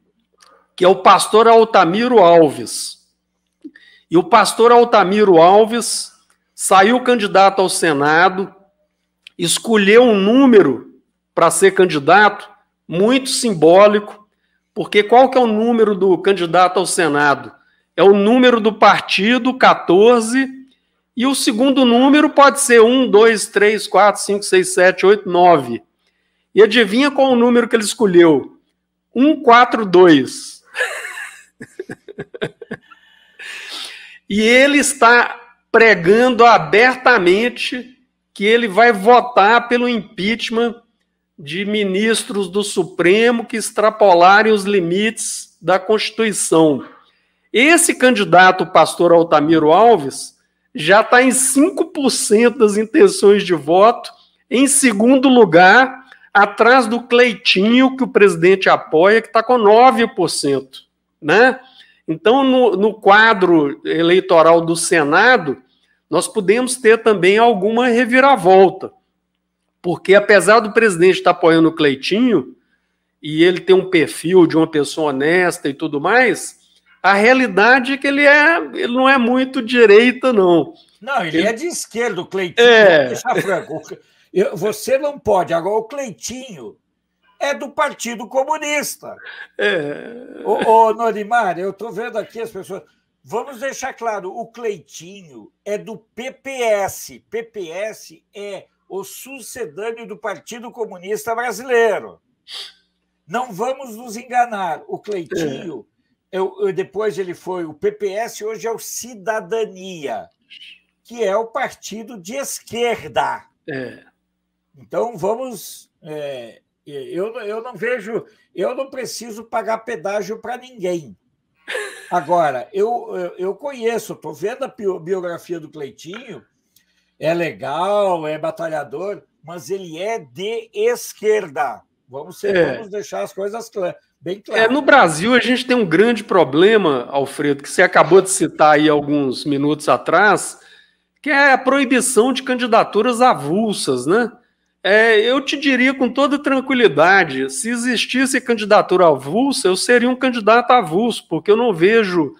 que é o pastor Altamiro Alves. E o pastor Altamiro Alves saiu candidato ao Senado, escolheu um número para ser candidato, muito simbólico, porque qual que é o número do candidato ao Senado? É o número do partido, 14, e o segundo número pode ser 1, 2, 3, 4, 5, 6, 7, 8, 9. E adivinha qual o número que ele escolheu? 142. E ele está pregando abertamente que ele vai votar pelo impeachment de ministros do Supremo que extrapolarem os limites da Constituição. Esse candidato, o pastor Altamiro Alves, já está em 5% das intenções de voto, em segundo lugar, atrás do Cleitinho, que o presidente apoia, que está com 9%, né? Então, no quadro eleitoral do Senado, nós podemos ter também alguma reviravolta, Porque apesar do presidente estar apoiando o Cleitinho, e ele tem um perfil de uma pessoa honesta e tudo mais, a realidade é que ele não é muito direita, não. Não, ele é de esquerda, o Cleitinho. Vou deixar franco. Você não pode. Agora, o Cleitinho é do Partido Comunista. Ô, Norimar, eu estou vendo aqui as pessoas... Vamos deixar claro, o Cleitinho é do PPS. PPS é o sucedâneo do Partido Comunista Brasileiro. Não vamos nos enganar. O Cleitinho, depois ele foi... O PPS hoje é o Cidadania, que é o partido de esquerda. Então, vamos... eu não vejo... Eu não preciso pagar pedágio para ninguém. Agora, eu conheço, estou vendo a biografia do Cleitinho, é legal, é batalhador, mas ele é de esquerda. Vamos deixar as coisas bem claras. No Brasil, a gente tem um grande problema, Alfredo, que você acabou de citar aí alguns minutos atrás, que é a proibição de candidaturas avulsas, né? Eu te diria com toda tranquilidade, se existisse candidatura avulsa, eu seria um candidato avulso, porque eu não vejo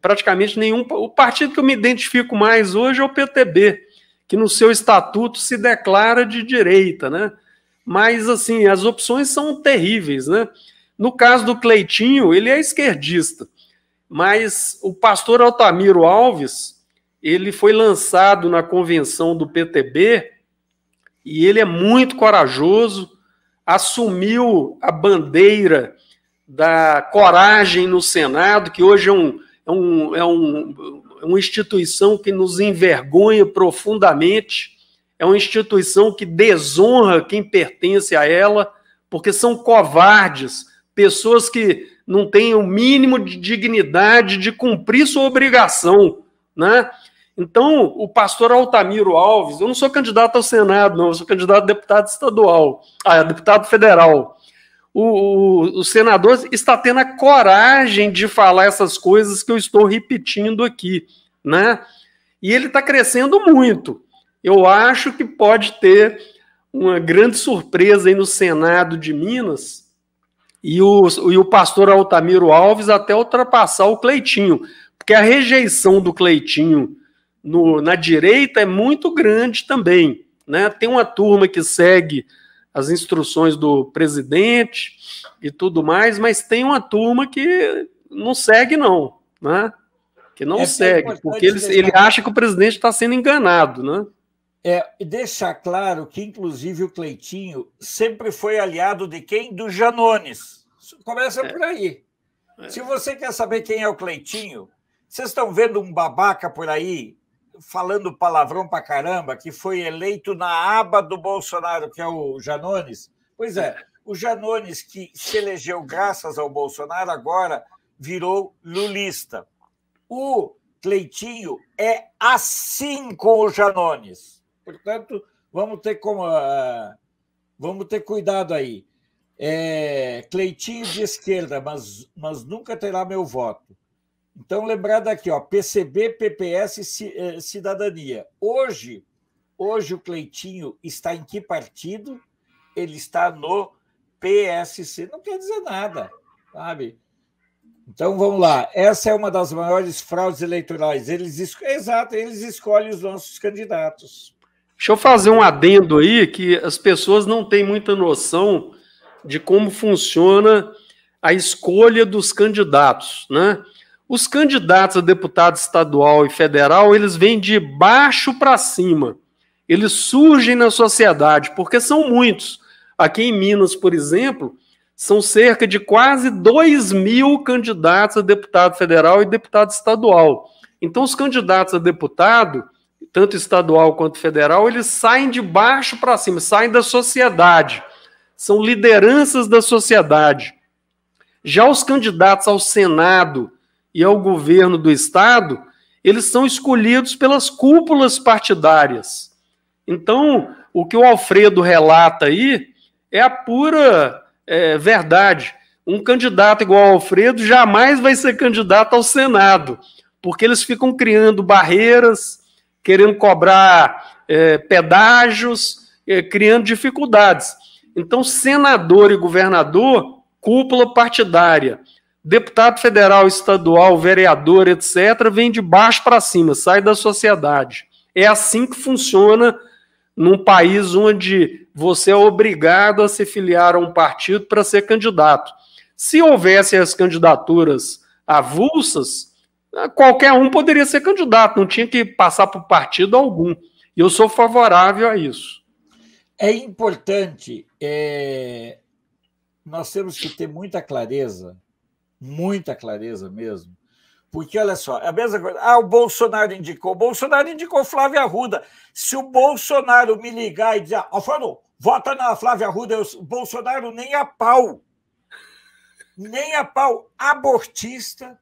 praticamente nenhum... O partido que eu me identifico mais hoje é o PTB, que no seu estatuto se declara de direita, né? Mas, assim, as opções são terríveis, né? No caso do Cleitinho, ele é esquerdista, mas o pastor Altamiro Alves, ele foi lançado na convenção do PTB e ele é muito corajoso, assumiu a bandeira da coragem no Senado, que hoje é uma instituição que nos envergonha profundamente, é uma instituição que desonra quem pertence a ela, porque são covardes, pessoas que não têm o mínimo de dignidade de cumprir sua obrigação, né? Então, o pastor Altamiro Alves, eu não sou candidato ao Senado, não, eu sou candidato a deputado estadual, deputado federal. O senador está tendo a coragem de falar essas coisas que eu estou repetindo aqui, né? E ele está crescendo muito. Eu acho que pode ter uma grande surpresa aí no Senado de Minas e o pastor Altamiro Alves até ultrapassar o Cleitinho, porque a rejeição do Cleitinho na direita é muito grande também, né? Tem uma turma que segue as instruções do presidente e tudo mais, mas tem uma turma que não segue, não, né? Que não segue, porque ele acha que o presidente está sendo enganado, né? Deixar claro que, inclusive, o Cleitinho sempre foi aliado de quem? Do Janones. Começa por aí. Se você quer saber quem é o Cleitinho, vocês estão vendo um babaca por aí falando palavrão pra caramba, que foi eleito na aba do Bolsonaro, que é o Janones? Pois é, o Janones, que se elegeu graças ao Bolsonaro, agora virou lulista. O Cleitinho é assim com o Janones. Portanto, vamos ter cuidado aí. Cleitinho de esquerda, mas nunca terá meu voto. Então, lembrar daqui, PCB, PPS e Cidadania. Hoje o Cleitinho está em que partido? Ele está no PSC. Não quer dizer nada, sabe? Então, vamos lá. Essa é uma das maiores fraudes eleitorais. Eles escolhem os nossos candidatos. Deixa eu fazer um adendo aí, que as pessoas não têm muita noção de como funciona a escolha dos candidatos, né? Os candidatos a deputado estadual e federal, eles vêm de baixo para cima. Eles surgem na sociedade, porque são muitos. Aqui em Minas, por exemplo, são cerca de quase 2.000 candidatos a deputado federal e deputado estadual. Então, os candidatos a deputado, tanto estadual quanto federal, eles saem de baixo para cima, saem da sociedade. São lideranças da sociedade. Já os candidatos ao Senado e ao governo do Estado, eles são escolhidos pelas cúpulas partidárias. Então, o que o Alfredo relata aí é a pura verdade. Um candidato igual ao Alfredo jamais vai ser candidato ao Senado, porque eles ficam criando barreiras, querendo cobrar pedágios, criando dificuldades. Então, senador e governador, cúpula partidária. Deputado federal, estadual, vereador, etc., vem de baixo para cima, sai da sociedade. É assim que funciona num país onde você é obrigado a se filiar a um partido para ser candidato. Se houvesse as candidaturas avulsas, qualquer um poderia ser candidato, não tinha que passar por partido algum. E eu sou favorável a isso. É importante, nós temos que ter muita clareza mesmo, porque, olha só, é a mesma coisa. O Bolsonaro indicou Flávia Arruda. Se o Bolsonaro me ligar e dizer, Alfredo, vota na Flávia Arruda, o Bolsonaro nem a pau, abortista,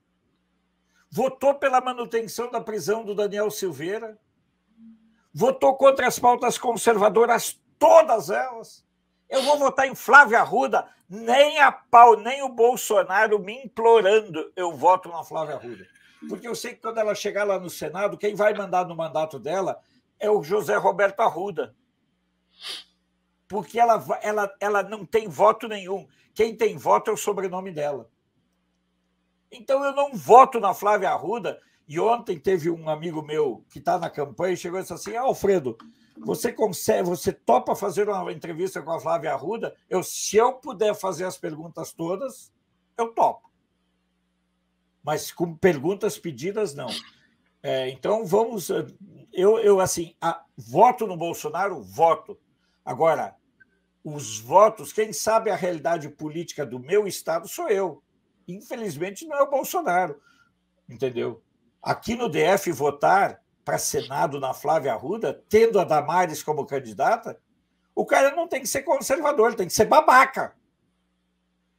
votou pela manutenção da prisão do Daniel Silveira, votou contra as pautas conservadoras, todas elas. Eu vou votar em Flávia Arruda, nem a pau, nem o Bolsonaro me implorando, eu voto na Flávia Arruda. Porque eu sei que quando ela chegar lá no Senado, quem vai mandar no mandato dela é o José Roberto Arruda. Porque ela não tem voto nenhum. Quem tem voto é o sobrenome dela. Então eu não voto na Flávia Arruda. E ontem teve um amigo meu que está na campanha e chegou e disse assim, Alfredo, você topa fazer uma entrevista com a Flávia Arruda? Se eu puder fazer as perguntas todas, eu topo. Mas com perguntas pedidas, não. Então, vamos... Eu assim, voto no Bolsonaro? Voto. Agora, os votos, quem sabe a realidade política do meu estado sou eu. Infelizmente, não é o Bolsonaro. Entendeu? Aqui no DF, votar para Senado na Flávia Arruda, tendo a Damares como candidata, o cara não tem que ser conservador, ele tem que ser babaca.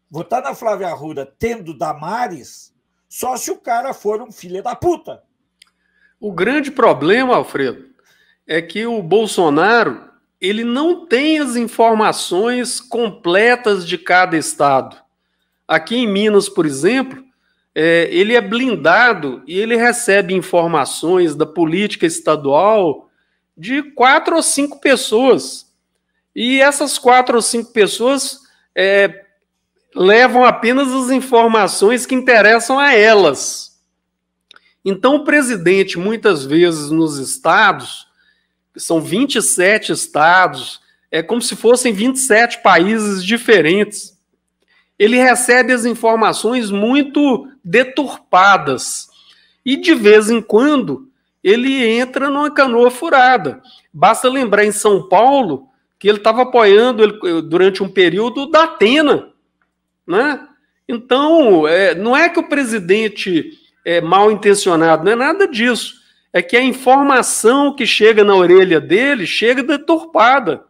Votar na Flávia Arruda tendo Damares, só se o cara for um filho da puta. O grande problema, Alfredo, é que o Bolsonaro ele não tem as informações completas de cada estado. Aqui em Minas, por exemplo, ele é blindado e ele recebe informações da política estadual de 4 ou 5 pessoas. E essas 4 ou 5 pessoas levam apenas as informações que interessam a elas. Então, o presidente, muitas vezes nos estados, são 27 estados, é como se fossem 27 países diferentes. Ele recebe as informações muito deturpadas e, de vez em quando, ele entra numa canoa furada. Basta lembrar em São Paulo que ele estava apoiando, durante um período, da Atena, né? Então, não é que o presidente é mal intencionado, não é nada disso. É que a informação que chega na orelha dele chega deturpada,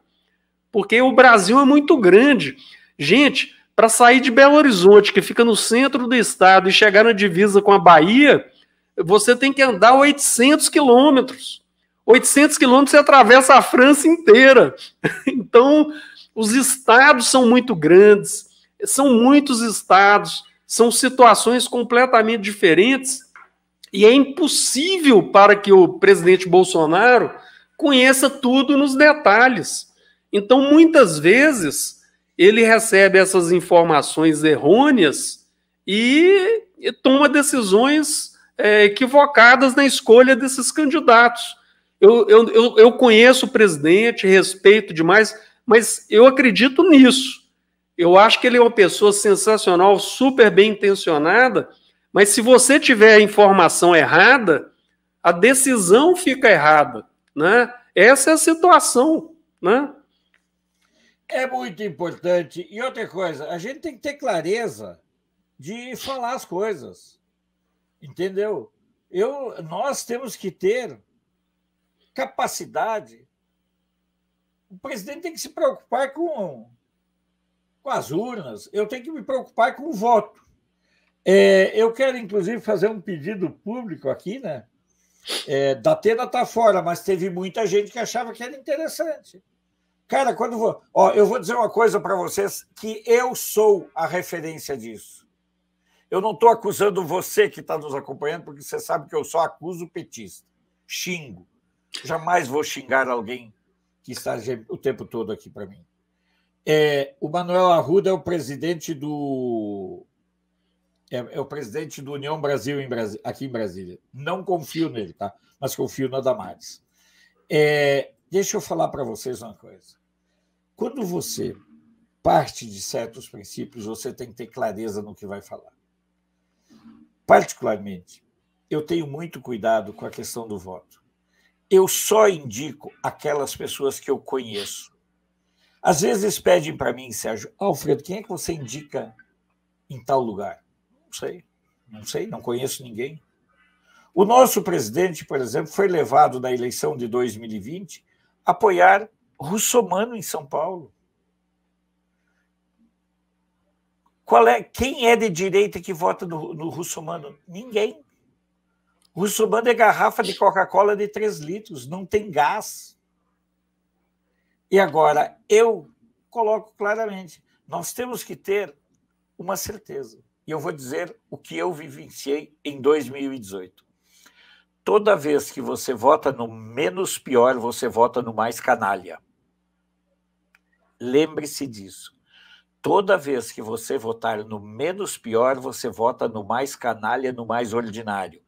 porque o Brasil é muito grande. Gente, para sair de Belo Horizonte, que fica no centro do estado, e chegar na divisa com a Bahia, você tem que andar 800 quilômetros. 800 quilômetros você atravessa a França inteira. Então, os estados são muito grandes, são muitos estados, são situações completamente diferentes, e é impossível para que o presidente Bolsonaro conheça tudo nos detalhes. Então, muitas vezes, ele recebe essas informações errôneas e toma decisões equivocadas na escolha desses candidatos. Eu conheço o presidente, respeito demais, mas eu acredito nisso. Eu acho que ele é uma pessoa sensacional, super bem intencionada, mas se você tiver a informação errada, a decisão fica errada, né? Essa é a situação, né? É muito importante. E outra coisa, a gente tem que ter clareza de falar as coisas. Entendeu? Nós temos que ter capacidade. O presidente tem que se preocupar com as urnas. Eu tenho que me preocupar com o voto. Eu quero, inclusive, fazer um pedido público aqui, né? Da Atena está fora, mas teve muita gente que achava que era interessante. Cara, eu vou dizer uma coisa para vocês, que eu sou a referência disso. Eu não estou acusando você que está nos acompanhando, porque você sabe que eu só acuso petista. Xingo. Jamais vou xingar alguém que está o tempo todo aqui para mim. O Manuel Arruda é o presidente do... É o presidente do União Brasil aqui em Brasília. Não confio nele, tá? Mas confio na Damares. Deixa eu falar para vocês uma coisa. Quando você parte de certos princípios, você tem que ter clareza no que vai falar. Particularmente, eu tenho muito cuidado com a questão do voto. Eu só indico aquelas pessoas que eu conheço. Às vezes pedem para mim, Sérgio, Alfredo, quem é que você indica em tal lugar? Não sei, não conheço ninguém. O nosso presidente, por exemplo, foi levado na eleição de 2020 a apoiar Russomano em São Paulo. Quem é de direita que vota no Russomano? Ninguém. Russomano é garrafa de Coca-Cola de 3 litros, não tem gás. E agora, eu coloco claramente, nós temos que ter uma certeza. E eu vou dizer o que eu vivenciei em 2018. Toda vez que você vota no menos pior, você vota no mais canalha. Lembre-se disso. Toda vez que você votar no menos pior, você vota no mais canalha, no mais ordinário.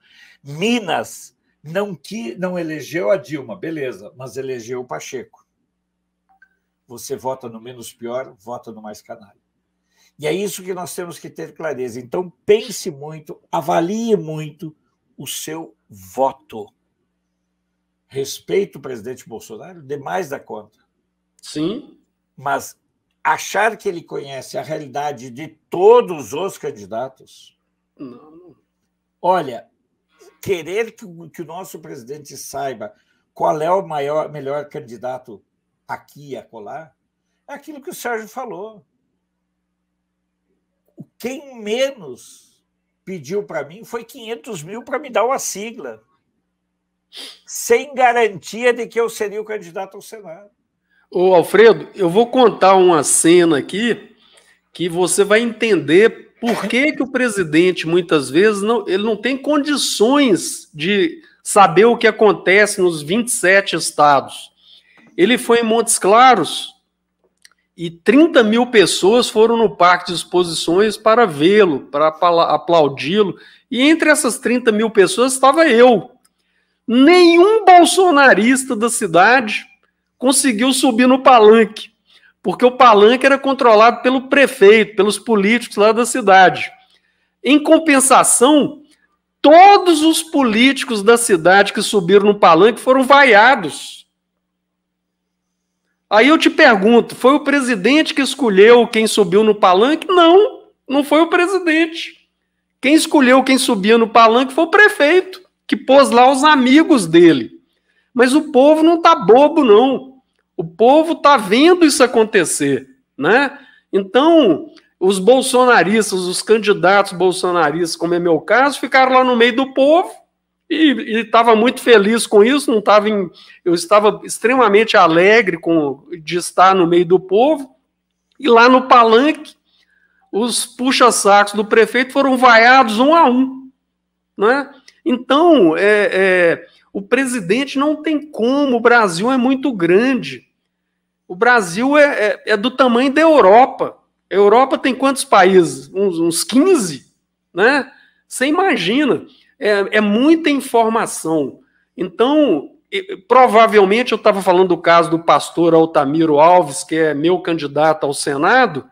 Minas não elegeu a Dilma, beleza, mas elegeu o Pacheco. Você vota no menos pior, vota no mais canalha. E é isso que nós temos que ter clareza. Então, pense muito, avalie muito o seu voto. Respeito o presidente Bolsonaro, demais da conta. Sim. Mas achar que ele conhece a realidade de todos os candidatos... Não. Olha, querer que o nosso presidente saiba qual é o melhor candidato aqui e acolá, é aquilo que o Sérgio falou. Quem menos pediu para mim foi 500 mil para me dar uma sigla, sem garantia de que eu seria o candidato ao Senado. Ô, Alfredo, eu vou contar uma cena aqui que você vai entender por que o presidente, muitas vezes, ele não tem condições de saber o que acontece nos 27 estados. Ele foi em Montes Claros e 30 mil pessoas foram no Parque de Exposições para vê-lo, para aplaudi-lo. E entre essas 30 mil pessoas estava eu. Nenhum bolsonarista da cidade conseguiu subir no palanque, porque o palanque era controlado pelo prefeito, pelos políticos lá da cidade. Em compensação, todos os políticos da cidade que subiram no palanque foram vaiados. Aí eu te pergunto, foi o presidente que escolheu quem subiu no palanque? Não, não foi o presidente. Quem escolheu quem subia no palanque foi o prefeito, que pôs lá os amigos dele. Mas o povo não está bobo, não. O povo está vendo isso acontecer, né? Então, os bolsonaristas, os candidatos bolsonaristas, como é meu caso, ficaram lá no meio do povo e estava muito feliz com isso. Eu estava extremamente alegre de estar no meio do povo. E lá no palanque, os puxa-sacos do prefeito foram vaiados um a um, né? Então, o presidente não tem como, o Brasil é muito grande. O Brasil é do tamanho da Europa. A Europa tem quantos países? Uns 15, né? Você imagina, é muita informação. Então, provavelmente, eu estava falando do caso do pastor Altamiro Alves, que é meu candidato ao Senado,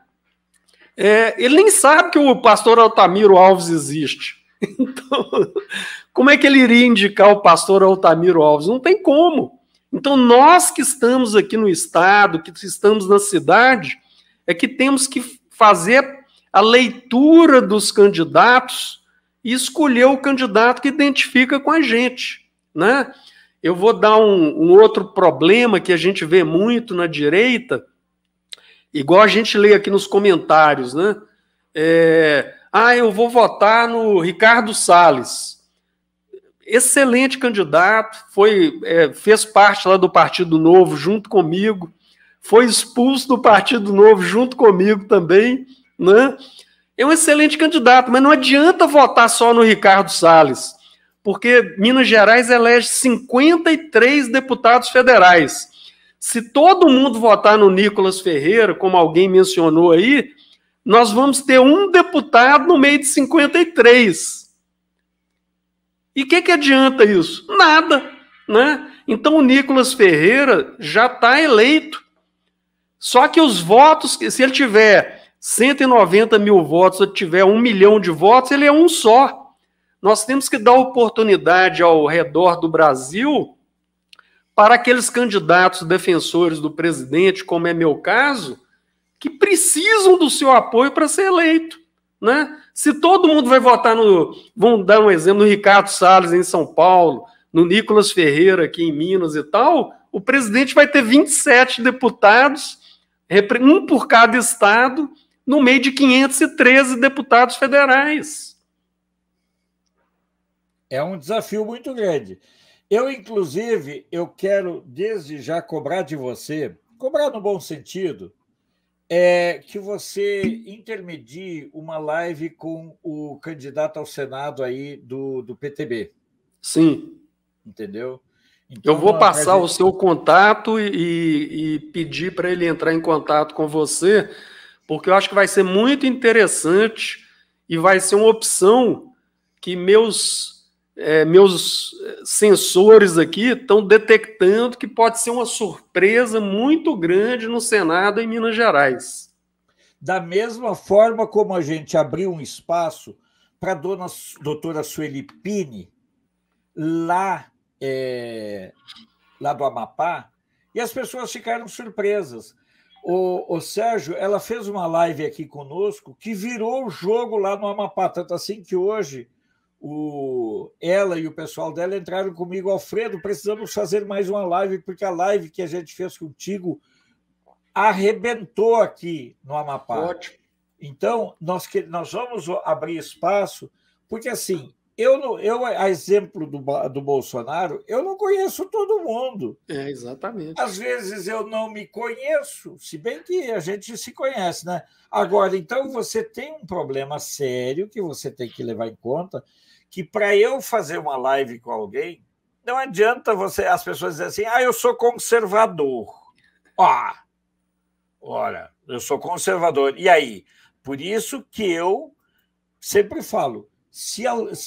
ele nem sabe que o pastor Altamiro Alves existe. Então, como é que ele iria indicar o pastor Altamiro Alves? Não tem como. Então, nós que estamos aqui no estado, que estamos na cidade, é que temos que fazer a leitura dos candidatos e escolher o candidato que identifica com a gente, né? Eu vou dar um outro problema que a gente vê muito na direita, igual a gente lê aqui nos comentários, né? Eu vou votar no Ricardo Salles. Excelente candidato, fez parte lá do Partido Novo junto comigo, foi expulso do Partido Novo junto comigo também, né? É um excelente candidato, mas não adianta votar só no Ricardo Salles, porque Minas Gerais elege 53 deputados federais. Se todo mundo votar no Nicolas Ferreira, como alguém mencionou aí, nós vamos ter um deputado no meio de 53. E o que adianta isso? Nada, né? Então o Nicolas Ferreira já está eleito. Só que os votos, se ele tiver 190 mil votos, ou tiver 1 milhão de votos, ele é um só. Nós temos que dar oportunidade ao redor do Brasil para aqueles candidatos defensores do presidente, como é meu caso, que precisam do seu apoio para ser eleito, né? Se todo mundo vai votar vamos dar um exemplo, no Ricardo Salles em São Paulo, no Nicolas Ferreira aqui em Minas e tal, o presidente vai ter 27 deputados, um por cada estado, no meio de 513 deputados federais. É um desafio muito grande. Inclusive, eu quero desde já cobrar de você, cobrar no bom sentido, que você intermedie uma live com o candidato ao Senado aí do PTB. Sim. Entendeu? Então, eu vou passar o seu contato e pedir para ele entrar em contato com você, porque eu acho que vai ser muito interessante e vai ser uma opção que meus sensores aqui estão detectando que pode ser uma surpresa muito grande no Senado em Minas Gerais. Da mesma forma como a gente abriu um espaço para a doutora Sueli Pini, lá do Amapá, e as pessoas ficaram surpresas. O Sérgio, ela fez uma live aqui conosco que virou o jogo lá no Amapá, tanto assim que hoje ela e o pessoal dela entraram comigo, Alfredo, precisamos fazer mais uma live, porque a live que a gente fez contigo arrebentou aqui no Amapá. Ótimo. Então, nós vamos abrir espaço, porque assim, a exemplo do Bolsonaro, eu não conheço todo mundo. Exatamente. Às vezes eu não me conheço, se bem que a gente se conhece, né? Agora, então, você tem um problema sério que você tem que levar em conta, que para eu fazer uma live com alguém, não adianta as pessoas dizerem assim, eu sou conservador. Ora, eu sou conservador. E aí? Por isso que eu sempre falo,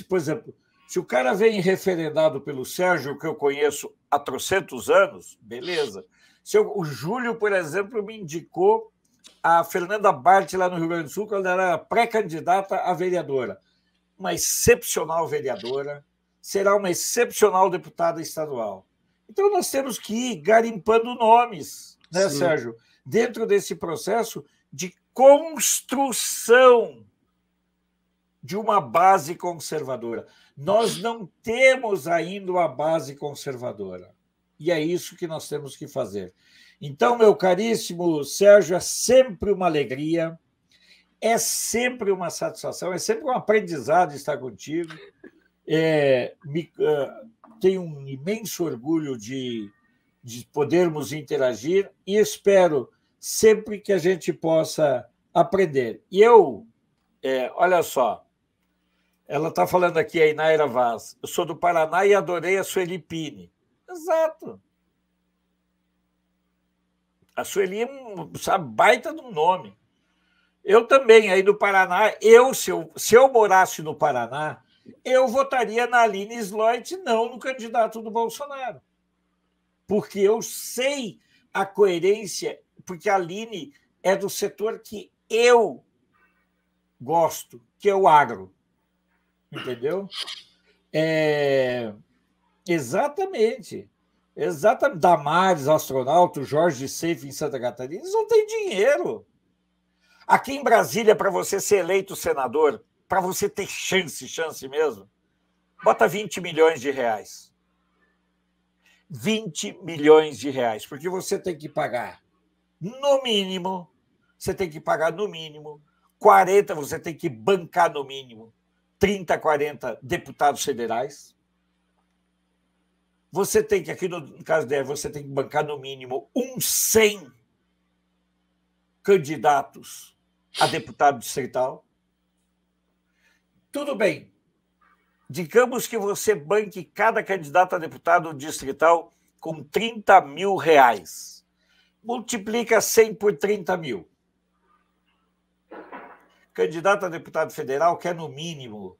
por exemplo, se o cara vem referendado pelo Sérgio, que eu conheço há trocentos anos, beleza. O Júlio, por exemplo, me indicou a Fernanda Bart lá no Rio Grande do Sul, quando ela era pré-candidata a vereadora. Uma excepcional vereadora, será uma excepcional deputada estadual. Então, nós temos que ir garimpando nomes, né, Sim. Sérgio? Dentro desse processo de construção de uma base conservadora. Nós não temos ainda uma base conservadora. E é isso que nós temos que fazer. Então, meu caríssimo Sérgio, é sempre uma alegria, é sempre uma satisfação, é sempre um aprendizado estar contigo. Tenho um imenso orgulho de podermos interagir e espero sempre que a gente possa aprender. E olha só, ela está falando aqui, a Inaira Vaz, eu sou do Paraná e adorei a Sueli Pini. Exato. A Sueli é baita de um nome. Eu também, aí no Paraná, se eu morasse no Paraná, eu votaria na Aline Sloit, não no candidato do Bolsonaro. Porque eu sei a coerência, porque a Aline é do setor que eu gosto, que é o agro. Entendeu? Exatamente. Damares, astronauta, Jorge Seife em Santa Catarina, eles não têm dinheiro. Aqui em Brasília, para você ser eleito senador, para você ter chance mesmo, bota 20 milhões de reais. 20 milhões de reais, porque você tem que pagar no mínimo, 40, você tem que bancar no mínimo 30, 40 deputados federais. Você tem que, aqui no caso dela, você tem que bancar no mínimo 100 candidatos a deputado distrital. Tudo bem. Digamos que você banque cada candidato a deputado distrital com 30 mil reais. multiplica 100 por 30 mil. Candidato a deputado federal quer, no mínimo,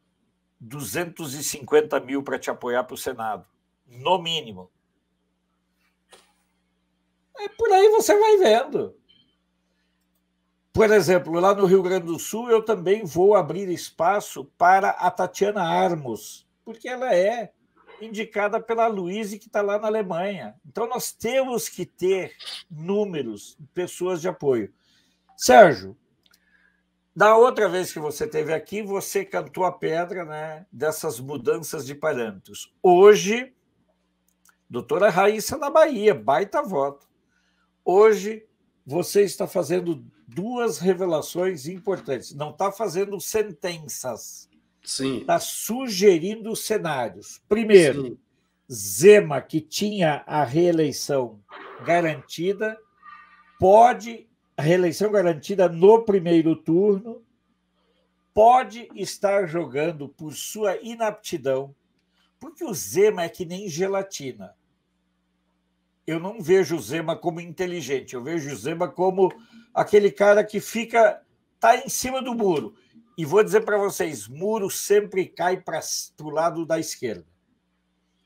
250 mil para te apoiar para o Senado. No mínimo. Por aí você vai vendo. Por exemplo, lá no Rio Grande do Sul, eu também vou abrir espaço para a Tatiana Armos, porque ela é indicada pela Luize, que está lá na Alemanha. Então, nós temos que ter números, pessoas de apoio. Sérgio, da outra vez que você esteve aqui, você cantou a pedra, né, dessas mudanças de parâmetros. Hoje, doutora Raíssa da Bahia, baita voto. Hoje, você está fazendo duas revelações importantes. Não está fazendo sentenças. Sim. Está sugerindo cenários. Primeiro, sim, Zema, que tinha a reeleição garantida, pode, a reeleição garantida no primeiro turno, pode estar jogando por sua inaptidão, porque o Zema é que nem gelatina. Eu não vejo o Zema como inteligente, eu vejo o Zema como aquele cara que está em cima do muro. E vou dizer para vocês, muro sempre cai para o lado da esquerda.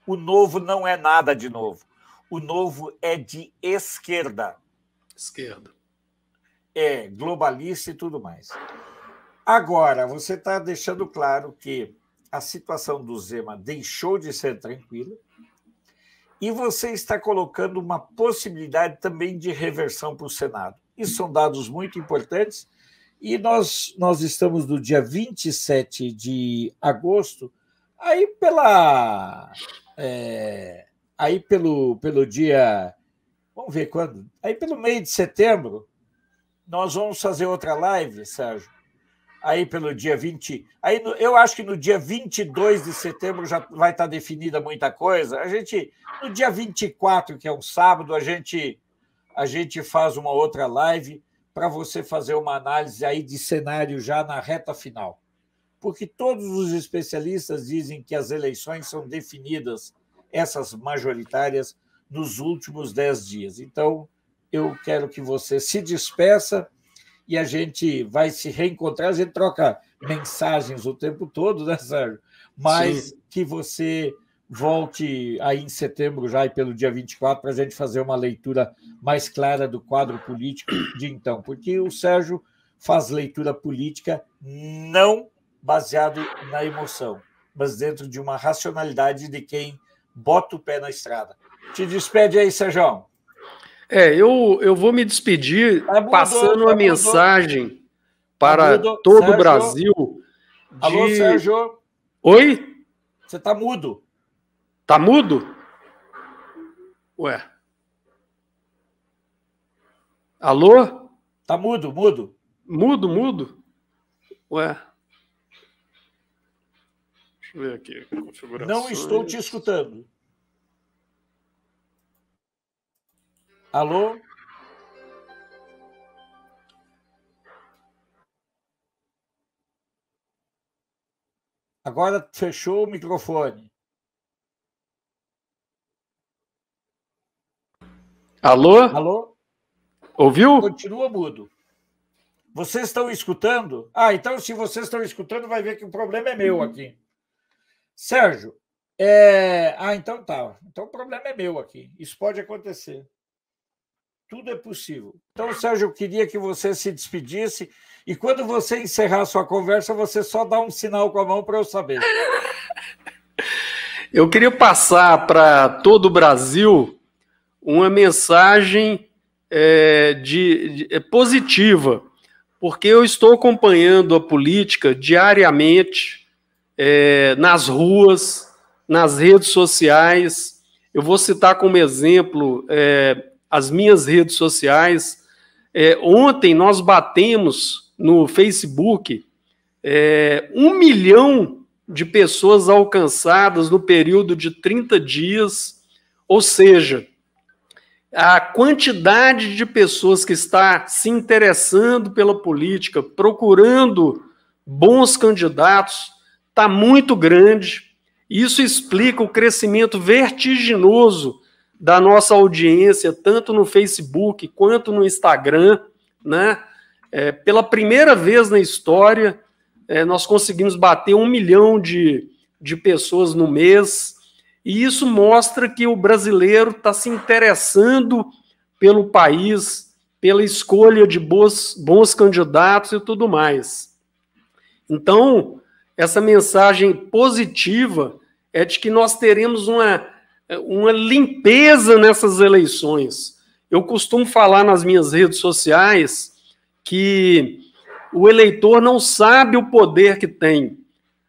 O Novo não é nada de novo. O Novo é de esquerda. Esquerda. É globalista e tudo mais. Agora, você está deixando claro que a situação do Zema deixou de ser tranquila e você está colocando uma possibilidade também de reversão para o Senado. Isso são dados muito importantes. E nós estamos no dia 27 de agosto, aí pelo dia... Vamos ver quando? Aí pelo meio de setembro, nós vamos fazer outra live, Sérgio. Aí pelo dia 20... Aí eu acho que no dia 22 de setembro já vai estar definida muita coisa. No dia 24, que é um sábado, a gente faz uma outra live para você fazer uma análise aí de cenário já na reta final. Porque todos os especialistas dizem que as eleições são definidas, essas majoritárias, nos últimos 10 dias. Então, eu quero que você se despeça e a gente vai se reencontrar. A gente troca mensagens o tempo todo, né, Sérgio? Mas sim, que você volte aí em setembro, já e pelo dia 24, para a gente fazer uma leitura mais clara do quadro político de então, porque o Sérgio faz leitura política não baseado na emoção, mas dentro de uma racionalidade de quem bota o pé na estrada. Te despede aí, Sérgio. Eu vou me despedir passando uma mensagem para todo Sérgio, o Brasil. Alô, Sérgio? Oi? Você está mudo. Tá mudo? Ué. Alô? Tá mudo, mudo. Mudo? Ué. Deixa eu ver aqui. Configurações. Não estou te escutando. Alô? Agora fechou o microfone. Alô? Alô? Ouviu? Continua mudo. Vocês estão escutando? Ah, então se vocês estão escutando, vai ver que o problema é meu aqui. Sérgio, então tá. Então o problema é meu aqui. Isso pode acontecer. Tudo é possível. Então, Sérgio, eu queria que você se despedisse e quando você encerrar a sua conversa, você só dá um sinal com a mão para eu saber. Eu queria passar para todo o Brasil uma mensagem positiva, porque eu estou acompanhando a política diariamente nas ruas, nas redes sociais. Eu vou citar como exemplo as minhas redes sociais. Ontem nós batemos no Facebook 1 milhão de pessoas alcançadas no período de 30 dias, ou seja, a quantidade de pessoas que está se interessando pela política, procurando bons candidatos, está muito grande. Isso explica o crescimento vertiginoso da nossa audiência, tanto no Facebook quanto no Instagram, né? Pela primeira vez na história, nós conseguimos bater 1 milhão de pessoas no mês, e isso mostra que o brasileiro está se interessando pelo país, pela escolha de bons candidatos e tudo mais. Então, essa mensagem positiva é de que nós teremos uma limpeza nessas eleições. Eu costumo falar nas minhas redes sociais que o eleitor não sabe o poder que tem.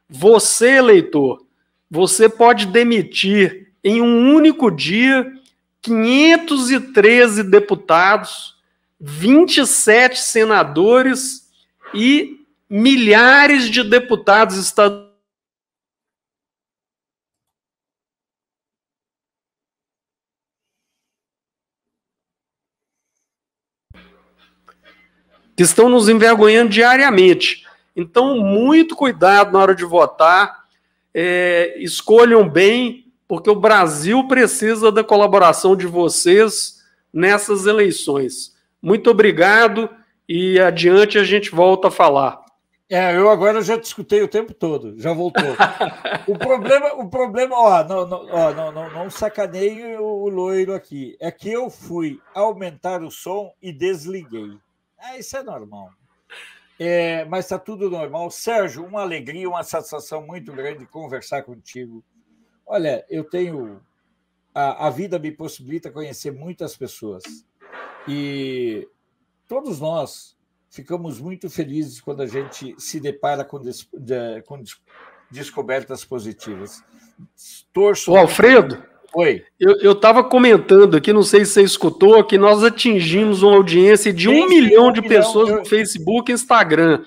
Você, eleitor, você pode demitir em um único dia 513 deputados, 27 senadores e milhares de deputados estaduais que estão nos envergonhando diariamente. Então, muito cuidado na hora de votar, escolham bem, porque o Brasil precisa da colaboração de vocês nessas eleições. Muito obrigado e adiante a gente volta a falar. Eu agora já te escutei o tempo todo, já voltou. O problema, não sacaneie o loiro aqui, é que eu fui aumentar o som e desliguei. Isso é normal. Mas está tudo normal. Sérgio, uma alegria, uma satisfação muito grande conversar contigo. Olha, eu tenho... A vida me possibilita conhecer muitas pessoas. E todos nós ficamos muito felizes quando a gente se depara com descobertas positivas. Torço... Ô, Alfredo, oi. Eu estava comentando aqui, não sei se você escutou, que nós atingimos uma audiência de 1 milhão de pessoas no Facebook e Instagram.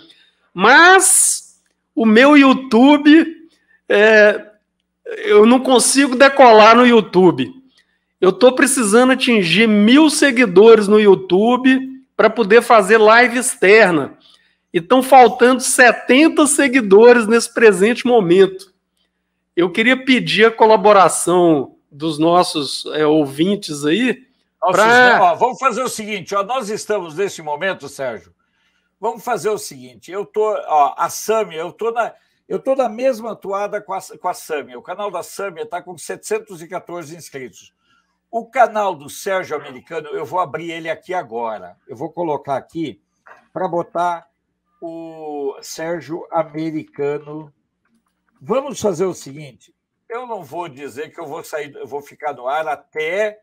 Mas o meu YouTube, eu não consigo decolar no YouTube. Eu estou precisando atingir 1.000 seguidores no YouTube para poder fazer live externa. E estão faltando 70 seguidores nesse presente momento. Eu queria pedir a colaboração dos nossos ouvintes aí. Vamos fazer o seguinte, nós estamos neste momento, Sérgio, vamos fazer o seguinte, a Sâmia, eu tô na mesma toada com a Sâmia, o canal da Sâmia está com 714 inscritos. O canal do Sérgio Americano, eu vou abrir ele aqui agora, eu vou colocar aqui para botar o Sérgio Americano. Vamos fazer o seguinte, eu não vou dizer que eu vou ficar no ar até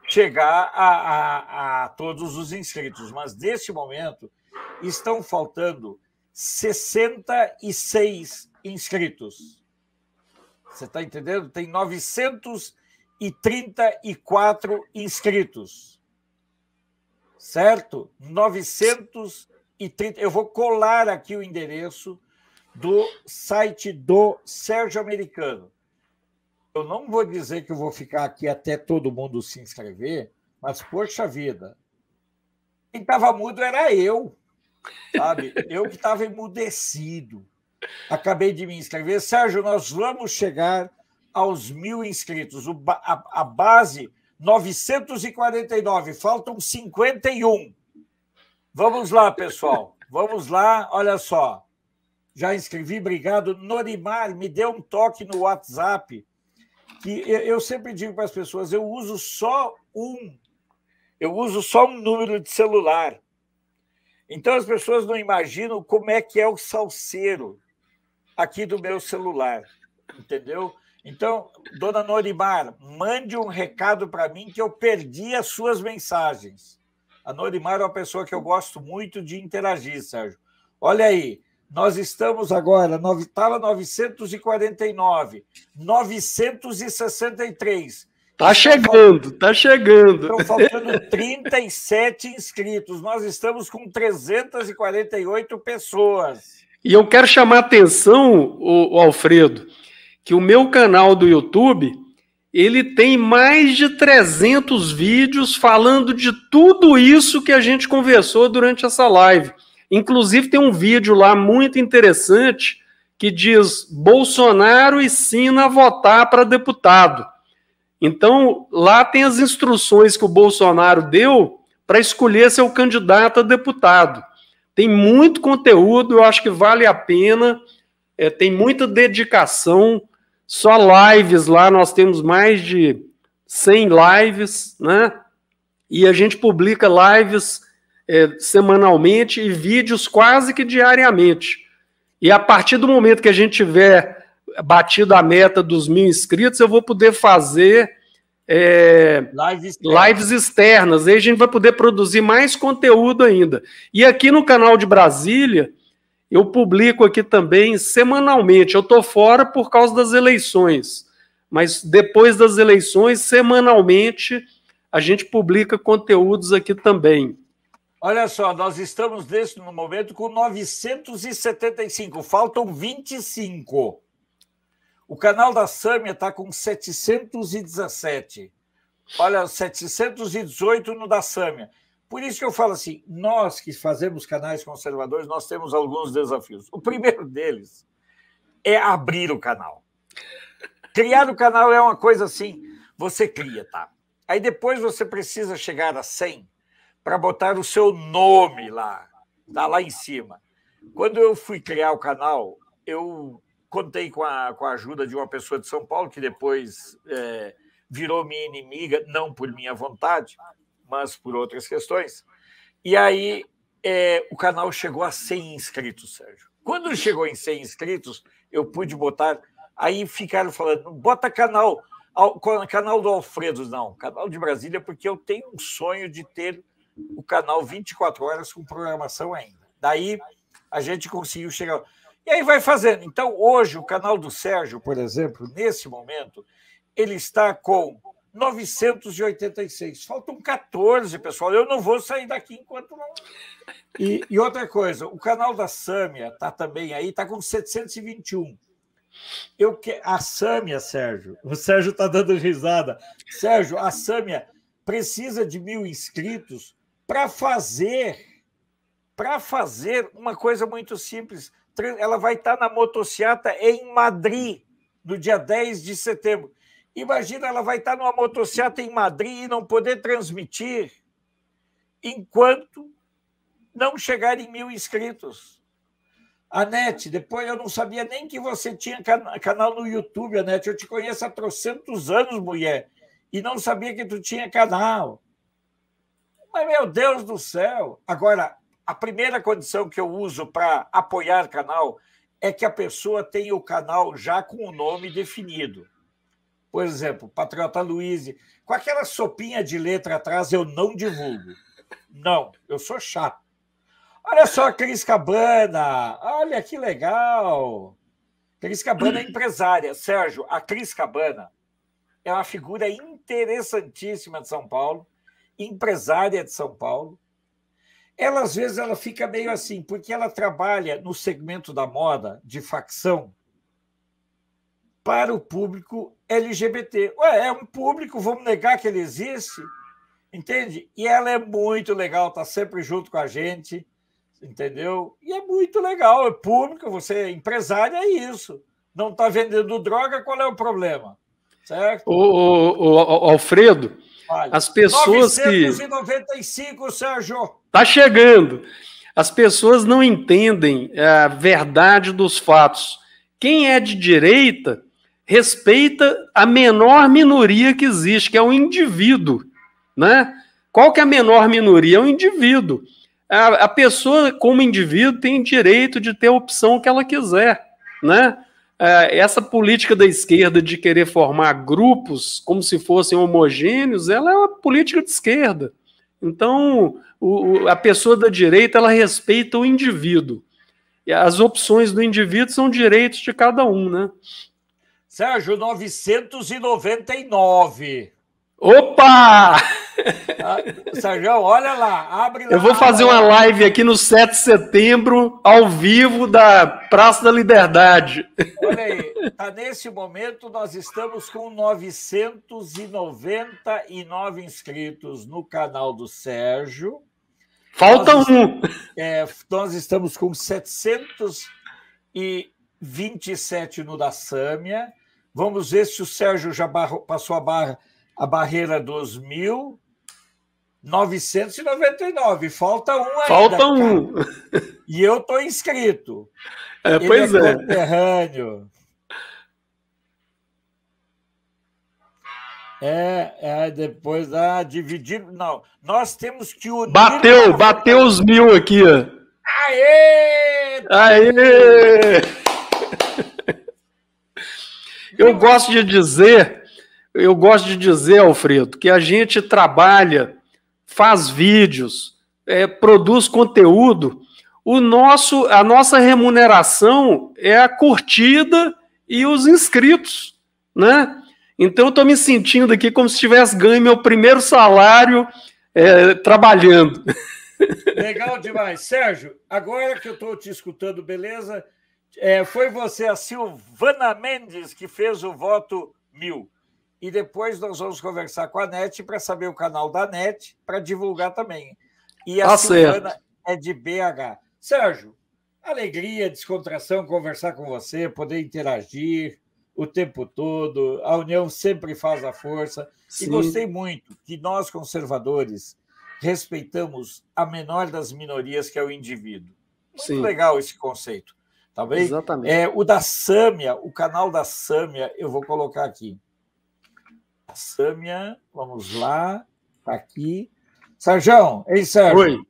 chegar a todos os inscritos, mas neste momento estão faltando 66 inscritos. Você está entendendo? Tem 934 inscritos. Certo? 930. Eu vou colar aqui o endereço do site do Sérgio Americano. Eu não vou dizer que eu vou ficar aqui até todo mundo se inscrever, mas, poxa vida, quem estava mudo era eu, sabe? Eu que estava emudecido. Acabei de me inscrever. Sérgio, nós vamos chegar aos 1.000 inscritos. A base, 949, faltam 51. Vamos lá, pessoal. Vamos lá, olha só. Já inscrevi, obrigado. Norimar, me deu um toque no WhatsApp, que eu sempre digo para as pessoas, eu uso só um número de celular. Então, as pessoas não imaginam como é que é o salseiro aqui do meu celular, entendeu? Então, dona Norimar, mande um recado para mim que eu perdi as suas mensagens. A Norimar é uma pessoa que eu gosto muito de interagir, Sérgio. Olha aí, nós estamos agora, estava 949, 963. Está chegando, está chegando. Estão faltando 37 inscritos. Nós estamos com 348 pessoas. E eu quero chamar a atenção, o Alfredo, que o meu canal do YouTube, ele tem mais de 300 vídeos falando de tudo isso que a gente conversou durante essa live. Inclusive, tem um vídeo lá muito interessante que diz: Bolsonaro ensina a votar para deputado. Então, lá tem as instruções que o Bolsonaro deu para escolher seu candidato a deputado. Tem muito conteúdo, eu acho que vale a pena, tem muita dedicação, só lives lá, nós temos mais de 100 lives, né? E a gente publica lives semanalmente e vídeos quase que diariamente. E a partir do momento que a gente tiver batido a meta dos 1.000 inscritos, eu vou poder fazer lives externas. Aí a gente vai poder produzir mais conteúdo ainda. E aqui no canal de Brasília, eu publico aqui também semanalmente. Eu estou fora por causa das eleições, mas depois das eleições, semanalmente, a gente publica conteúdos aqui também. Olha só, nós estamos nesse momento com 975, faltam 25. O canal da Sâmia está com 717. Olha, 718 no da Sâmia. Por isso que eu falo assim, nós que fazemos canais conservadores, nós temos alguns desafios. O primeiro deles é abrir o canal. Criar o canal é uma coisa assim, você cria, tá? Aí depois você precisa chegar a 100 para botar o seu nome lá, tá lá em cima. Quando eu fui criar o canal, eu contei com a ajuda de uma pessoa de São Paulo, que depois virou minha inimiga, não por minha vontade, mas por outras questões. E aí o canal chegou a 100 inscritos, Sérgio. Quando chegou em 100 inscritos, eu pude botar... Aí ficaram falando, bota canal do Alfredo. Não, canal de Brasília, porque eu tenho um sonho de ter o canal 24 horas com programação ainda. Daí a gente conseguiu chegar... E aí vai fazendo. Então, hoje, o canal do Sérgio, por exemplo, nesse momento, ele está com 986. Faltam 14, pessoal. Eu não vou sair daqui enquanto não... E outra coisa, o canal da Sâmia está também aí, está com 721. A Sâmia, Sérgio, o Sérgio está dando risada. Sérgio, a Sâmia precisa de 1.000 inscritos para fazer uma coisa muito simples. Ela vai estar na motociata em Madrid, no dia 10 de setembro. Imagina, ela vai estar numa motociata em Madrid e não poder transmitir enquanto não chegar em 1.000 inscritos. Anete, depois eu não sabia nem que você tinha canal no YouTube, Anete. Eu te conheço há trocentos anos, mulher, e não sabia que tu tinha canal. Mas, meu Deus do céu! Agora, a primeira condição que eu uso para apoiar canal é que a pessoa tenha o canal já com o nome definido. Por exemplo, Patriota Luiz, com aquela sopinha de letra atrás, eu não divulgo. Não, eu sou chato. Olha só a Cris Cabana, olha que legal. Cris Cabana é empresária. Sérgio, a Cris Cabana é uma figura interessantíssima de São Paulo, empresária de São Paulo. Ela, às vezes, ela fica meio assim, porque ela trabalha no segmento da moda, de facção, para o público LGBT. Ué, é um público, vamos negar que ele existe? Entende? E ela é muito legal, está sempre junto com a gente, entendeu? E é muito legal, é público, você é empresário, é isso. Não está vendendo droga, qual é o problema? Certo? O Alfredo, olha, as pessoas 995, Sérgio. Está chegando. As pessoas não entendem a verdade dos fatos. Quem é de direita respeita a menor minoria que existe, que é o indivíduo, né? Qual que é a menor minoria? É o indivíduo. A pessoa, como indivíduo, tem direito de ter a opção que ela quiser, né? Essa política da esquerda de querer formar grupos como se fossem homogêneos, ela é uma política de esquerda. Então, a pessoa da direita, ela respeita o indivíduo. E as opções do indivíduo são direitos de cada um, né? Sérgio, 999. Opa! Sérgio, olha lá, abre lá. Eu vou fazer uma live aqui no 7 de setembro, ao vivo, da Praça da Liberdade. Olha aí, tá, nesse momento nós estamos com 999 inscritos no canal do Sérgio. Falta um. Nós estamos com 727 no da Sâmia. Vamos ver se o Sérgio já passou a barra a barreira dos 1.999. Falta um ainda. Falta um. Cara. E eu estou inscrito. Pois é. Conterrâneo. Depois dividir. Não, nós temos que unir. Bateu os 1.000 aqui, ó. Aê! Aê! Eu gosto de dizer, Alfredo, que a gente trabalha, faz vídeos, produz conteúdo. A nossa remuneração é a curtida e os inscritos, né? Então, eu estou me sentindo aqui como se tivesse ganho meu primeiro salário trabalhando. Legal demais. Sérgio, agora que eu estou te escutando, beleza? Foi você, a Silvana Mendes, que fez o voto 1000. E depois nós vamos conversar com a NET para saber o canal da NET, para divulgar também. E a Silvana certo. É de BH. Sérgio, alegria, descontração, conversar com você, poder interagir o tempo todo. A união sempre faz a força. Sim. E gostei muito que nós, conservadores, respeitamos a menor das minorias, que é o indivíduo. Muito Sim. legal esse conceito. Tá bem? Exatamente. O da Sâmia, o canal da Sâmia, eu vou colocar aqui. A Sâmia, vamos lá, tá aqui. Sérgio, Sérgio? Oi.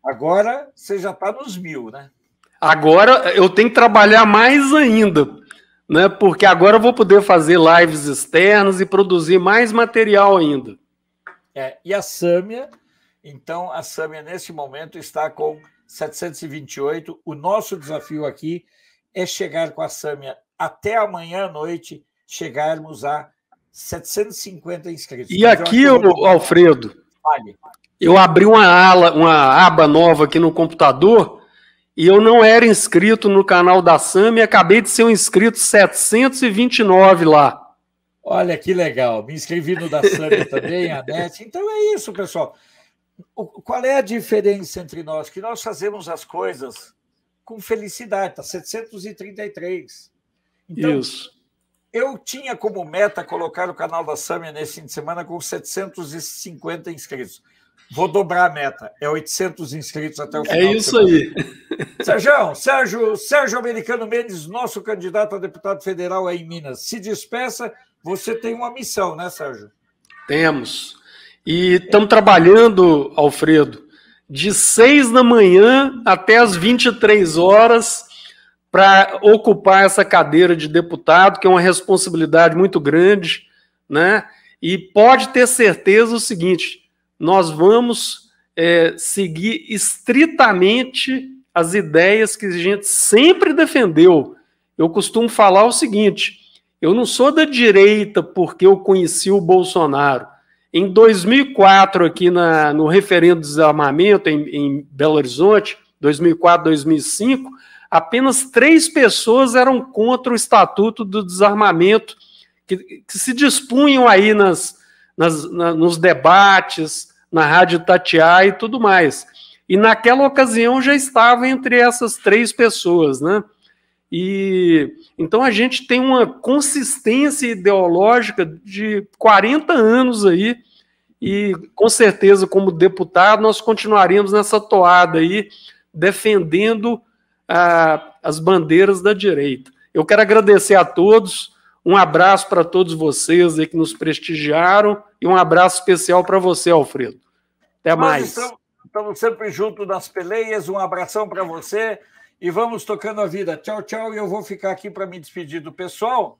Agora você já está nos 1000, né? Agora eu tenho que trabalhar mais ainda, né? Porque agora eu vou poder fazer lives externas e produzir mais material ainda. E a Sâmia, então, a Sâmia, nesse momento, está com 728. O nosso desafio aqui é chegar com a Sâmia até amanhã à noite, chegarmos a 750 inscritos. E aqui, Alfredo, eu abri uma aba nova aqui no computador e eu não era inscrito no canal da Sâmia e acabei de ser um inscrito 729 lá. Olha que legal. Me inscrevi no da Sâmia também, a NET. Então é isso, pessoal. Qual é a diferença entre nós? Que nós fazemos as coisas com felicidade, está 733. Então, isso. Eu tinha como meta colocar o canal da Sâmia nesse fim de semana com 750 inscritos. Vou dobrar a meta, 800 inscritos até o final. É isso aí. Sérgio Americano Mendes, nosso candidato a deputado federal aí em Minas. Se despeça, você tem uma missão, né, Sérgio? Temos. E estamos trabalhando, Alfredo, de 6 da manhã até as 23 horas para ocupar essa cadeira de deputado, que é uma responsabilidade muito grande, né? E pode ter certeza o seguinte, nós vamos seguir estritamente as ideias que a gente sempre defendeu. Eu costumo falar o seguinte, eu não sou da direita porque eu conheci o Bolsonaro. Em 2004, aqui no referendo de desarmamento em Belo Horizonte, 2004, 2005, apenas 3 pessoas eram contra o Estatuto do Desarmamento, que se dispunham aí nos debates, na Rádio Itatiaia e tudo mais. E naquela ocasião já estava entre essas 3 pessoas, né? E então a gente tem uma consistência ideológica de 40 anos aí, e com certeza, como deputado, nós continuaremos nessa toada aí, defendendo as bandeiras da direita. Eu quero agradecer a todos, um abraço para todos vocês aí que nos prestigiaram, e um abraço especial para você, Alfredo. Até mais. Estamos sempre juntos nas peleias, um abração para você. E vamos tocando a vida. Tchau, tchau. E eu vou ficar aqui para me despedir do pessoal.